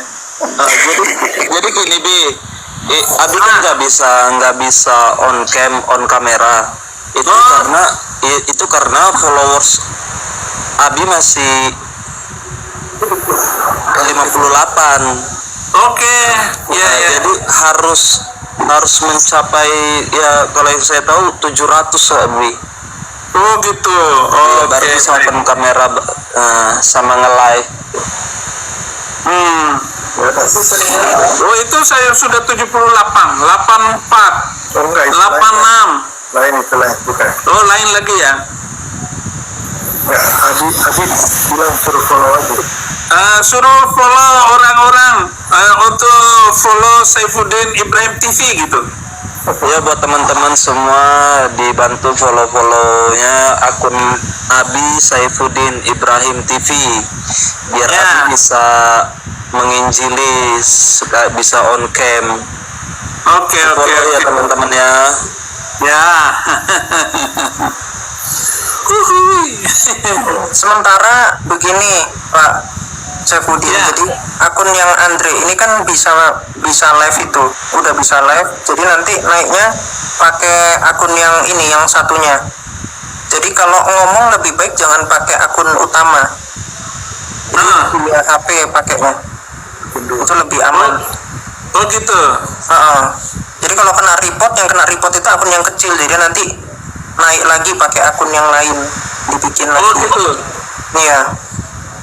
S1: Jadi gini Bi, Abi kan nggak bisa on cam, on kamera. Itu karena followers Abi masih 58.
S6: Oke. Ya.
S1: Jadi harus mencapai, ya kalau yang saya tahu 700 Abi.
S6: Oh gitu. Oh
S1: Baru bisa open kamera sama nge-live.
S6: Oh itu saya sudah 78, 84,
S5: Oh enggak,
S6: 86.
S5: lain itu lain bukan.
S6: Oh lain lagi ya.
S5: Ya, Abi bilang suruh follow aja.
S6: Suruh follow orang-orang untuk follow Saifuddin Ibrahim TV gitu.
S1: Ya buat teman-teman semua dibantu follow-follownya akun Abi Saifuddin Ibrahim TV biar Abi bisa menginjili, bisa on cam.
S6: Oke.
S1: Ya teman-teman ya.
S6: Ya.
S2: Sementara begini Pak Saifuddin, jadi akun yang Andre ini kan bisa live, itu udah bisa live, jadi nanti naiknya pakai akun yang ini, yang satunya. Jadi kalau ngomong lebih baik jangan pakai akun utama, punya HP pakainya, itu lebih aman.
S6: Oh gitu.
S2: Jadi kalau kena report, yang kena report itu akun yang kecil, jadi nanti naik lagi pakai akun yang lain, dibikin lagi.
S6: Oh gitu.
S2: Iya.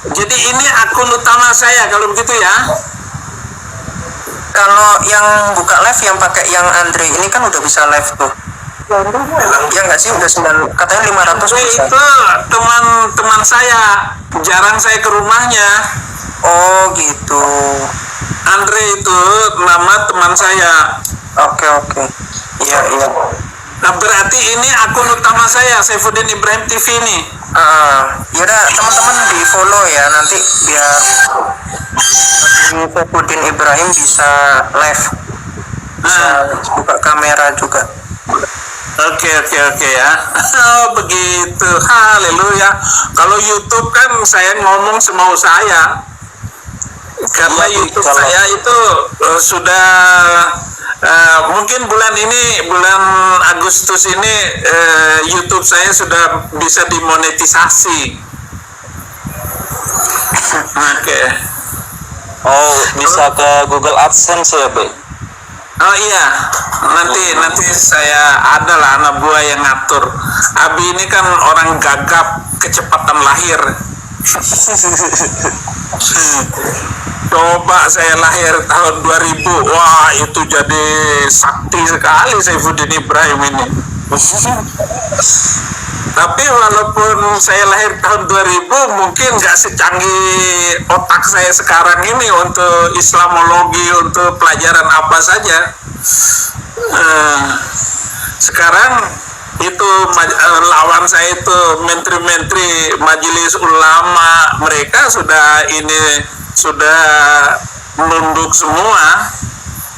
S6: Jadi ini akun utama saya kalau begitu ya.
S2: Kalau yang buka live yang pakai yang Andre ini kan udah bisa live tuh. Ya nggak sih, udah 9, katanya 500 bisa.
S6: Itu teman saya, jarang saya ke rumahnya.
S2: Oh gitu.
S6: Andre itu nama teman saya.
S2: Oke. Iya.
S6: Nah, berarti ini akun utama saya, Saifuddin Ibrahim TV nih.
S2: Yaudah teman-teman di follow ya, nanti biar Saifuddin Ibrahim bisa live, bisa buka kamera juga.
S6: Oke ya. Oh, begitu. Haleluya. Kalau YouTube kan saya ngomong semau saya. Karena
S1: Iya,
S6: YouTube
S1: kalau-
S6: saya itu sudah mungkin bulan Agustus ini YouTube saya sudah bisa dimonetisasi. Oke.
S1: Oh, bisa ke Google AdSense ya, Be?
S6: Oh iya, nanti saya ada lah anak buah yang ngatur. Abi ini kan orang gagap, kecepatan lahir. Coba saya lahir tahun 2000, wah itu jadi sakti sekali Saifuddin Ibrahim ini. Tapi walaupun saya lahir tahun 2000, mungkin nggak secanggih otak saya sekarang ini untuk Islamologi, untuk pelajaran apa saja. Sekarang itu lawan saya itu menteri-menteri majelis ulama, mereka sudah menunduk semua.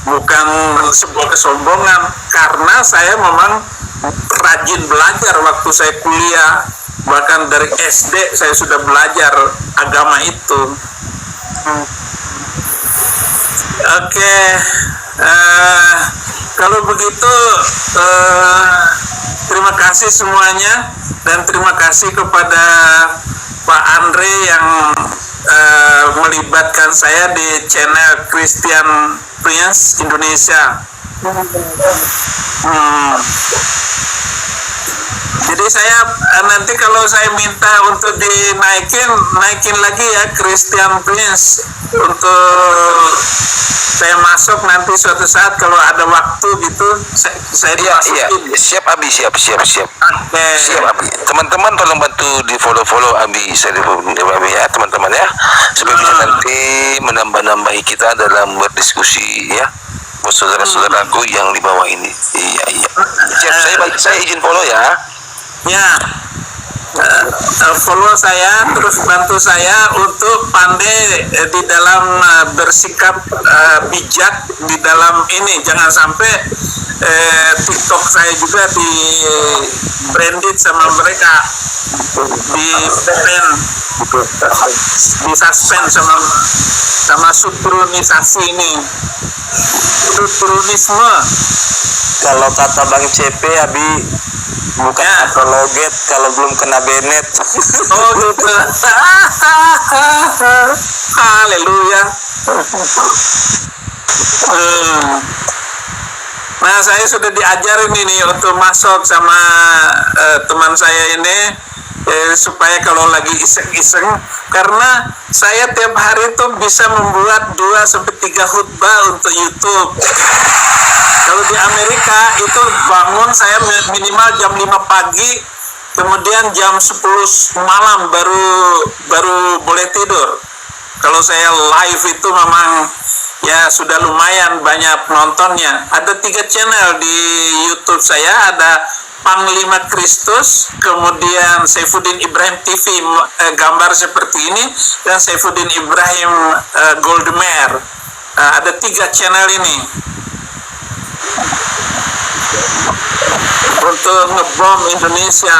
S6: Bukan sebuah kesombongan, karena saya memang rajin belajar waktu saya kuliah, bahkan dari SD saya sudah belajar agama itu. Oke, kalau begitu terima kasih semuanya, dan terima kasih kepada Pak Andre yang melibatkan saya di channel Christian Prince Indonesia. Jadi saya nanti kalau saya minta untuk naikin lagi ya Christian Prince, untuk saya masuk nanti suatu saat kalau ada waktu gitu, saya
S7: Iya,
S6: dimasukin.
S7: siap Abi, siap.
S6: Oke.
S7: Siap Abi. Teman-teman tolong bantu di follow Abi, saya Abi ya teman-teman ya, supaya bisa nanti menambah-nambahi kita dalam berdiskusi ya, buat saudara-saudaraku yang di bawah ini. Iya. Siap, saya izin follow ya.
S6: Ya, follow saya, terus bantu saya untuk pandai di dalam bersikap bijak di dalam ini. Jangan sampai TikTok saya juga di branded sama mereka, di suspend sama subrunisasi ini, subrunisme.
S1: Kalau kata Bang CP, Abi bukan
S6: Ya.
S1: apologet kalau belum kena Bennett.
S6: Oh gitu. Haleluya. Nah, saya sudah diajarin ini untuk masuk sama teman saya ini, supaya kalau lagi iseng-iseng, karena saya tiap hari tuh bisa membuat 2-3 khutbah untuk YouTube. Kalau di Amerika itu bangun saya minimal jam 5 pagi, kemudian jam 10 malam baru boleh tidur. Kalau saya live itu memang ya sudah lumayan banyak nontonnya. Ada 3 channel di YouTube saya, ada Panglima Kristus, kemudian Saifuddin Ibrahim TV gambar seperti ini, dan Saifuddin Ibrahim Goldmer. Ada 3 channel ini untuk ngebom Indonesia.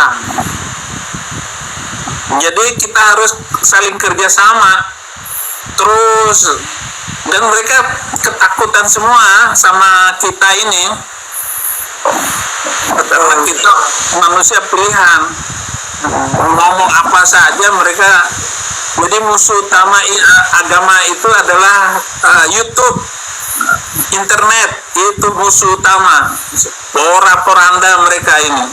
S6: Jadi kita harus saling kerjasama terus, dan mereka ketakutan semua sama kita ini, karena kita manusia pilihan, ngomong apa saja mereka. Jadi musuh utama agama itu adalah YouTube, internet, itu musuh utama, porak-poranda mereka ini.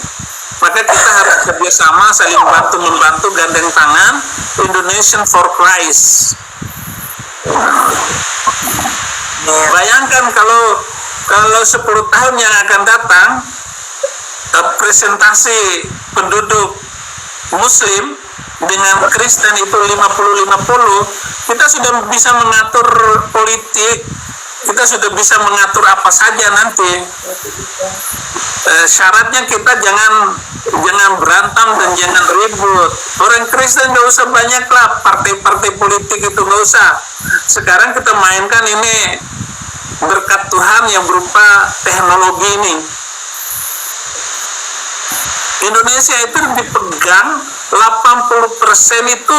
S6: Maka kita harus kerjasama, saling membantu, gandeng tangan. Indonesian for Christ. Bayangkan kalau 10 tahun yang akan datang, presentasi penduduk Muslim dengan Kristen itu 50-50, kita sudah bisa mengatur politik, kita sudah bisa mengatur apa saja nanti. Syaratnya kita jangan berantem dan jangan ribut. Orang Kristen nggak usah banyak lah, partai-partai politik itu nggak usah. Sekarang kita mainkan ini berkat Tuhan yang berupa teknologi ini. Indonesia itu dipegang 80% itu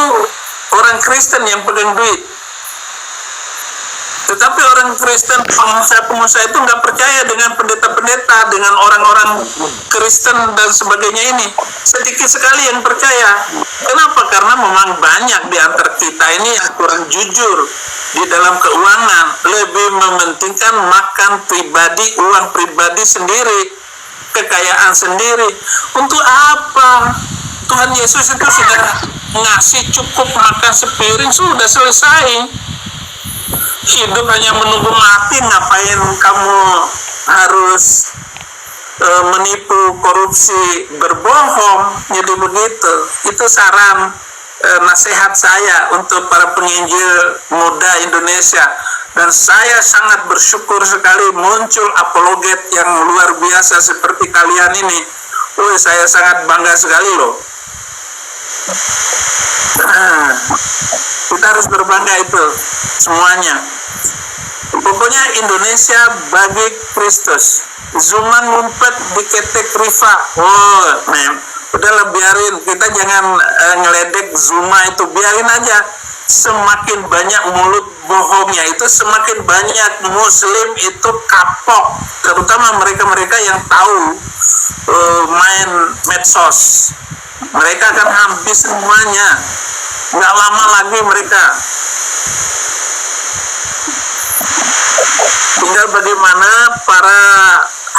S6: orang Kristen yang pegang duit. Tetapi orang Kristen, pengusaha-pengusaha itu nggak percaya dengan pendeta-pendeta, dengan orang-orang Kristen dan sebagainya ini. Sedikit sekali yang percaya. Kenapa? Karena memang banyak di antara kita ini yang kurang jujur di dalam keuangan, lebih mementingkan makan pribadi, uang pribadi sendiri, kekayaan sendiri. Untuk apa? Tuhan Yesus itu sudah ngasih cukup makan sepiring, sudah selesai. Hidup hanya menunggu mati, ngapain kamu harus menipu, korupsi, berbohong? Jadi begitu. Itu saran nasihat saya untuk para penginjil muda Indonesia. Dan saya sangat bersyukur sekali muncul apologet yang luar biasa seperti kalian ini. Saya sangat bangga sekali loh. Kita harus berbangga itu semuanya. Pokoknya Indonesia bagi Kristus. Zuman ngumpet di ketek riva. Udahlah biarin, kita jangan ngeledek Zuma itu, biarin aja. Semakin banyak mulut bohongnya itu, semakin banyak Muslim itu kapok, terutama mereka-mereka yang tahu main medsos. Mereka akan habis semuanya, nggak lama lagi mereka. Tinggal bagaimana para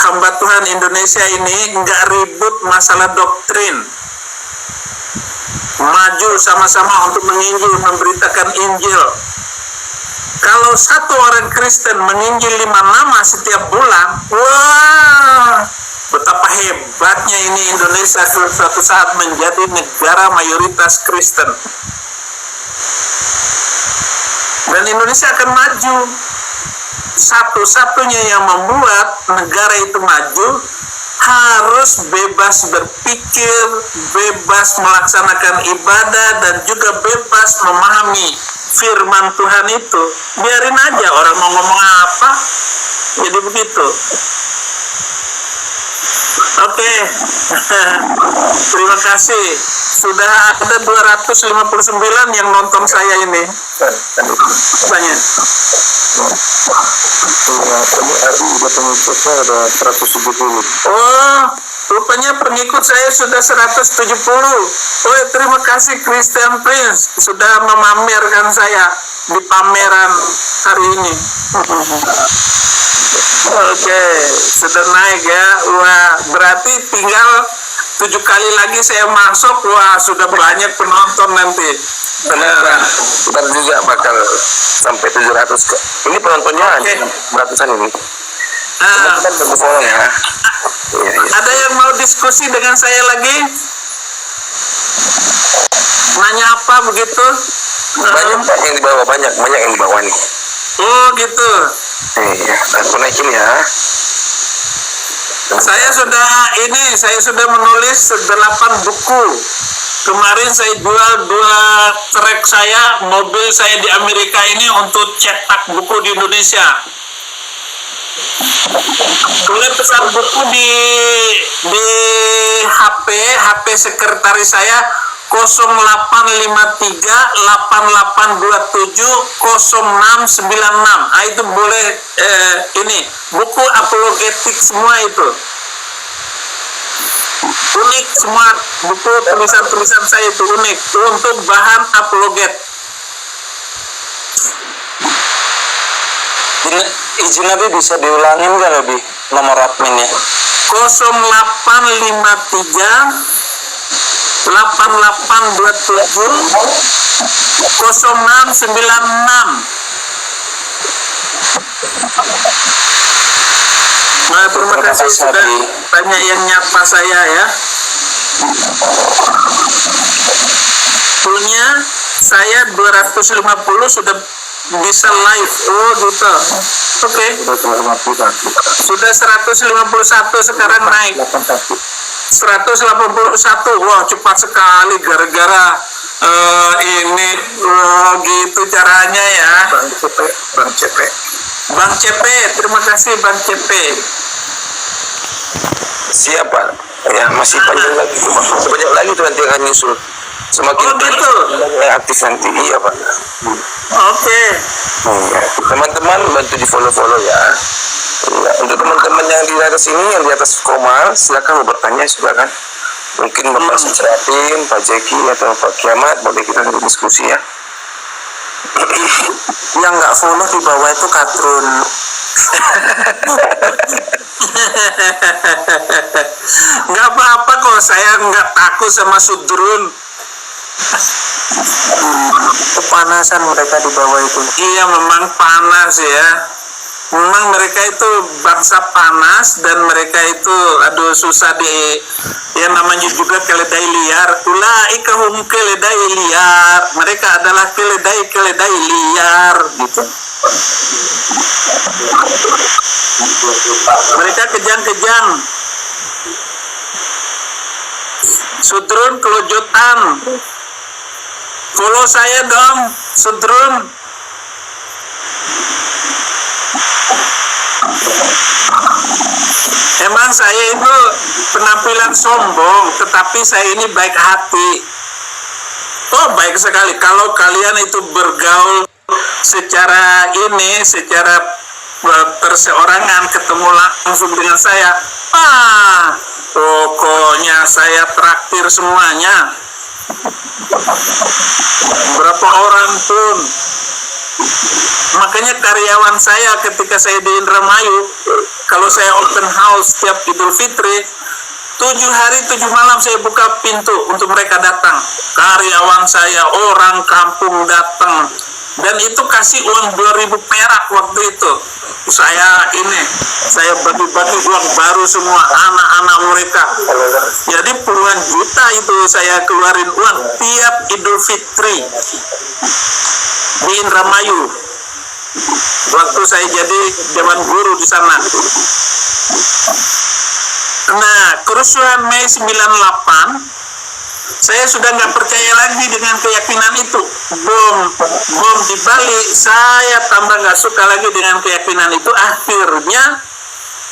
S6: hamba Tuhan Indonesia ini nggak ribut masalah doktrin, maju sama-sama untuk menginjil, memberitakan Injil. Kalau satu orang Kristen menginjil 5 nama setiap bulan, wah, betapa hebatnya ini Indonesia suatu saat menjadi negara mayoritas Kristen. Dan Indonesia akan maju. Satu-satunya yang membuat negara itu maju harus bebas berpikir, bebas melaksanakan ibadah, dan juga bebas memahami firman Tuhan itu. Biarin aja orang mau ngomong apa, jadi begitu. Oke. Terima kasih. Sudah ada 259 yang nonton saya ini. Banyak.
S5: Ada 170.
S6: Oh, rupanya pengikut saya sudah 170. Terima kasih Christian Prince sudah memamerkan saya di pameran hari ini. Oke, sudah naik ya. Wah, berarti tinggal 7 kali lagi saya masuk. Wah, sudah banyak penonton nanti.
S7: Ntar juga bakal sampai 700 kok. Ini penontonnya beratusan ini. Kita berfollow ya.
S6: Ada yang mau diskusi dengan saya lagi? Nanya apa begitu?
S7: Banyak Pak yang dibawa, banyak yang dibawa nih.
S6: Oh gitu.
S7: Iya, aku naikin ya.
S6: Saya sudah menulis 8 buku. Kemarin saya jual 2 trek saya, mobil saya di Amerika ini untuk cetak buku di Indonesia. Boleh pesan buku di HP sekretaris saya 0853 8827 0696. Itu boleh ini buku apologetik semua itu. Unik semua buku tulisan-tulisan saya itu unik untuk bahan apologet.
S1: Izin Nabi bisa diulangin nggak lebih nomor adminnya?
S6: 0853 8827 0696. Nah, terima kasih sudah banyak yang nyapa saya ya. Punya saya 250 sudah bisa live. Oh gitu. Oke. Sudah 151 sekarang naik. 181. Wah, cepat sekali gara-gara ini gitu caranya ya. Bang CP, terima kasih Bang CP.
S7: Siapa? Ya, masih panjang lagi. Banyak lagi tuh nanti akan nyusul. Semakin
S6: gitu.
S7: aktif nanti. Iya, Pak.
S6: Oke.
S7: Iya. Teman-teman bantu di follow ya. Ya, untuk teman-teman yang di atas ini, yang di atas Komal, silakan mau bertanya, silakan. Mungkin Bapak Sucerapin, Pak Jeki atau Pak Kiamat, boleh kita diskusi ya.
S2: Yang nggak follow di bawah itu Katrun.
S6: Nggak apa-apa kok, saya nggak takut sama Sudrun.
S2: Kepanasan mereka di bawah itu.
S6: Iya, memang panas ya. Memang mereka itu bangsa panas dan mereka itu susah yang namanya juga keledai liar. Ulaika hum keledai liar. Mereka adalah keledai liar gitu. Mereka kejang-kejang. Sudrun kelojotan. Follow saya dong, Sudrun. Emang saya itu penampilan sombong, tetapi saya ini baik hati. Oh, baik sekali. Kalau kalian itu bergaul secara perseorangan, ketemu langsung dengan saya, pokoknya saya traktir semuanya. Berapa orang pun. Makanya karyawan saya ketika saya di Indramayu, kalau saya open house setiap Idul Fitri, 7 hari 7 malam saya buka pintu untuk mereka datang. Karyawan saya, orang kampung datang, dan itu kasih uang 2.000 perak waktu itu. Saya bagi-bagi uang baru semua anak-anak mereka. Jadi puluhan juta itu saya keluarin uang tiap Idul Fitri di Indramayu. Waktu saya jadi dewan guru di sana. Nah, kerusuhan Mei 98, saya sudah nggak percaya lagi dengan keyakinan itu. Bom di Bali, saya tambah nggak suka lagi dengan keyakinan itu. Akhirnya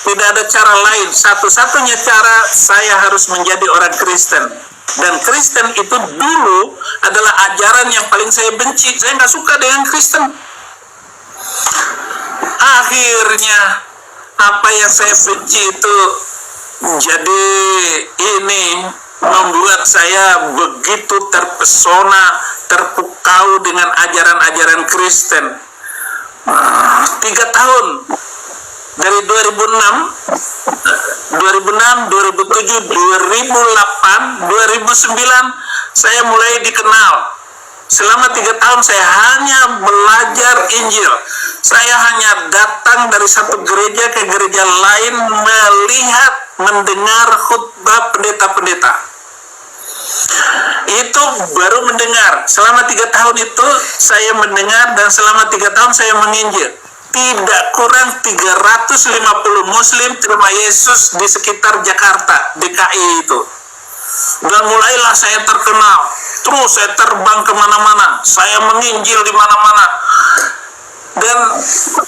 S6: tidak ada cara lain. Satu-satunya cara saya harus menjadi orang Kristen. Dan Kristen itu dulu adalah ajaran yang paling saya benci. Saya nggak suka dengan Kristen. Akhirnya apa yang saya benci itu jadi ini membuat saya begitu terpesona, terpukau dengan ajaran-ajaran Kristen. 3 tahun dari 2006, 2007, 2008, 2009 saya mulai dikenal. Selama 3 tahun saya hanya belajar Injil. Saya hanya datang dari satu gereja ke gereja lain, melihat, mendengar khutbah pendeta-pendeta. Itu baru mendengar. Selama 3 tahun itu saya mendengar, dan selama 3 tahun saya menginjil. Tidak kurang 350 Muslim terima Yesus di sekitar Jakarta, DKI itu. Dan mulailah saya terkenal. Terus saya terbang kemana-mana. Saya menginjil di mana-mana. Dan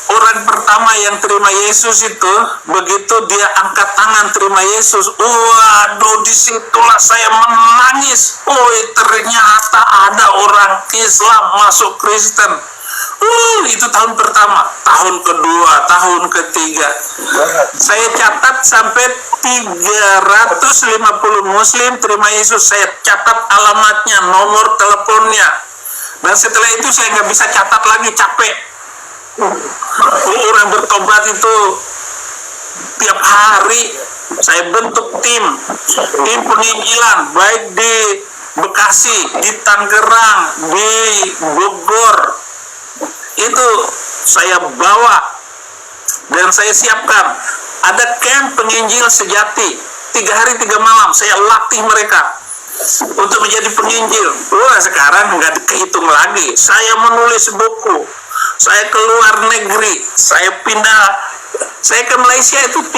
S6: orang pertama yang terima Yesus itu, begitu dia angkat tangan terima Yesus, waduh, disitulah saya menangis. Oh, ternyata ada orang Islam masuk Kristen. Itu tahun pertama. Tahun kedua, tahun ketiga, saya catat sampai 350 Muslim terima Yesus. Saya catat alamatnya, nomor teleponnya. Dan setelah itu saya nggak bisa catat lagi, capek. Orang bertobat itu tiap hari. Saya bentuk tim penginjilan, baik di Bekasi, di Tangerang, di Bogor. Itu saya bawa dan saya siapkan. Ada camp penginjil sejati, 3 hari 3 malam saya latih mereka untuk menjadi penginjil. Wah, sekarang nggak dihitung lagi. Saya menulis buku, saya ke luar negeri, saya ke Malaysia itu 3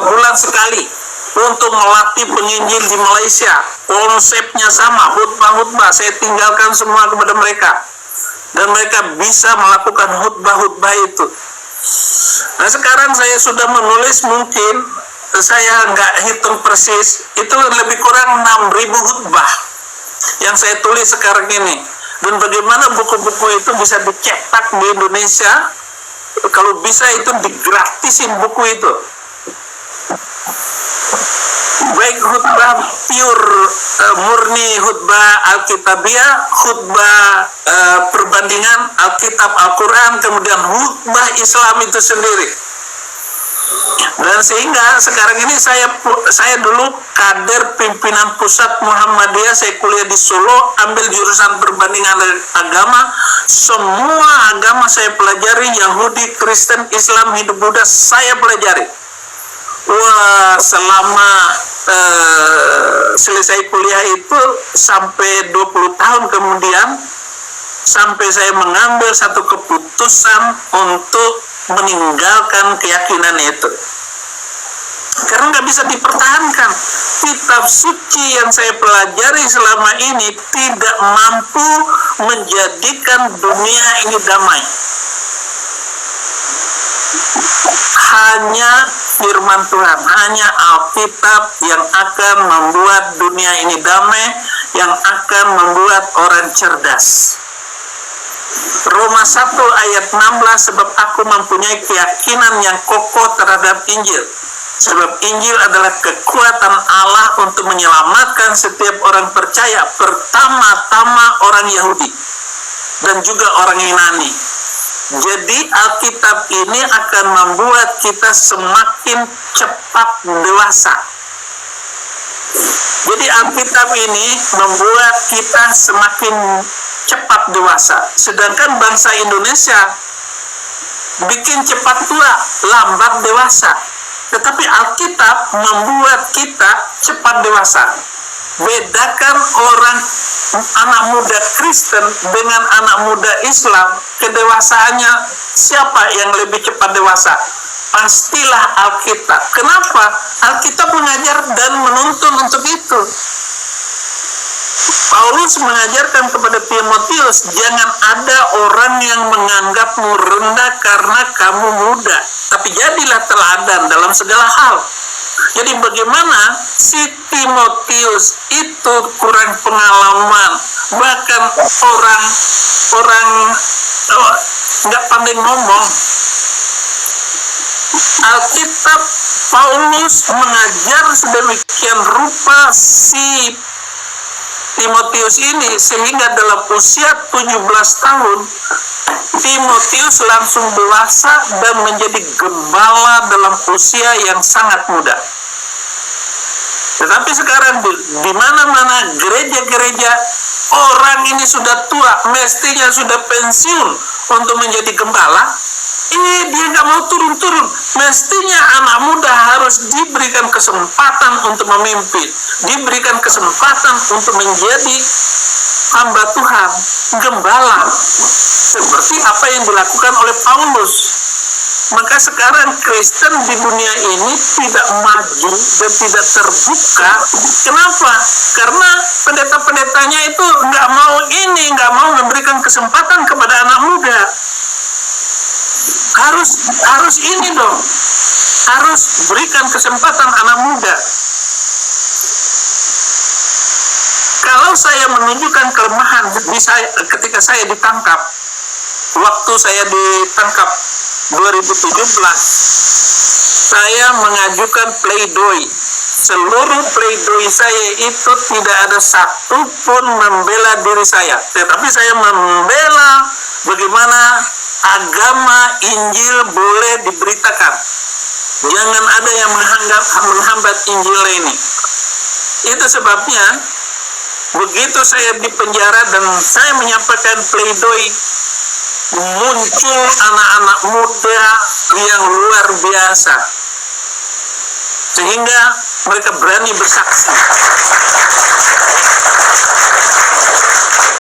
S6: bulan sekali untuk melatih penginjil di Malaysia. Konsepnya sama, khutbah saya tinggalkan semua kepada mereka, dan mereka bisa melakukan khutbah itu. Nah, sekarang saya sudah menulis, mungkin saya nggak hitung persis, itu lebih kurang 6.000 khutbah yang saya tulis sekarang ini. Dan bagaimana buku-buku itu bisa dicetak di Indonesia, kalau bisa itu digratisin buku itu. Baik khutbah pure, murni khutbah Alkitabiah, khutbah perbandingan Alkitab Al-Quran, kemudian khutbah Islam itu sendiri. Dan sehingga sekarang ini saya dulu kader pimpinan pusat Muhammadiyah, saya kuliah di Solo, ambil jurusan perbandingan agama. Semua agama saya pelajari, Yahudi, Kristen, Islam, Hindu, Buddha, saya pelajari. Wah, selama selesai kuliah itu sampai 20 tahun kemudian, sampai saya mengambil satu keputusan untuk meninggalkan keyakinan itu, karena nggak bisa dipertahankan. Kitab suci yang saya pelajari selama ini tidak mampu menjadikan dunia ini damai. Hanya firman Tuhan, hanya Alkitab yang akan membuat dunia ini damai, yang akan membuat orang cerdas. Roma 1 ayat 16, sebab aku mempunyai keyakinan yang kokoh terhadap Injil. Sebab Injil adalah kekuatan Allah untuk menyelamatkan setiap orang percaya, pertama-tama orang Yahudi dan juga orang Yunani. Jadi Alkitab ini akan membuat kita semakin cepat dewasa. Jadi Alkitab ini membuat kita semakin cepat dewasa. Sedangkan bangsa Indonesia bikin cepat tua, lambat dewasa. Tetapi Alkitab membuat kita cepat dewasa. Bedakan orang anak muda Kristen dengan anak muda Islam, kedewasaannya siapa yang lebih cepat dewasa? Pastilah Alkitab. Kenapa? Alkitab mengajar dan menuntun untuk itu. Paulus mengajarkan kepada Timotius, jangan ada orang yang menganggapmu rendah karena kamu muda, tapi jadilah teladan dalam segala hal. Jadi bagaimana si Timotius itu kurang pengalaman, bahkan orang nggak pandai ngomong. Alkitab Paulus mengajar sedemikian rupa si Timotius ini, sehingga dalam usia 17 tahun Timotius langsung dewasa dan menjadi gembala dalam usia yang sangat muda. Tetapi sekarang di mana-mana gereja-gereja, orang ini sudah tua, mestinya sudah pensiun untuk menjadi gembala. Dia nggak mau turun-turun. Mestinya anak muda harus diberikan kesempatan untuk memimpin, diberikan kesempatan untuk menjadi hamba Tuhan, gembala, seperti apa yang dilakukan oleh Paulus. Maka sekarang Kristen di dunia ini tidak maju dan tidak terbuka. Kenapa? Karena pendeta-pendetanya itu nggak mau memberikan kesempatan kepada anak muda. Harus ini dong, harus berikan kesempatan anak muda. Kalau saya menunjukkan kelemahan ketika saya ditangkap, waktu saya ditangkap 2017, saya mengajukan pleidoy. Seluruh pleidoy saya itu tidak ada satu pun membela diri saya, tetapi saya membela bagaimana agama Injil boleh diberitakan. Jangan ada yang menghambat Injil ini. Itu sebabnya begitu saya di penjara dan saya menyampaikan pleidoy, muncul anak-anak muda yang luar biasa, sehingga mereka berani bersaksi.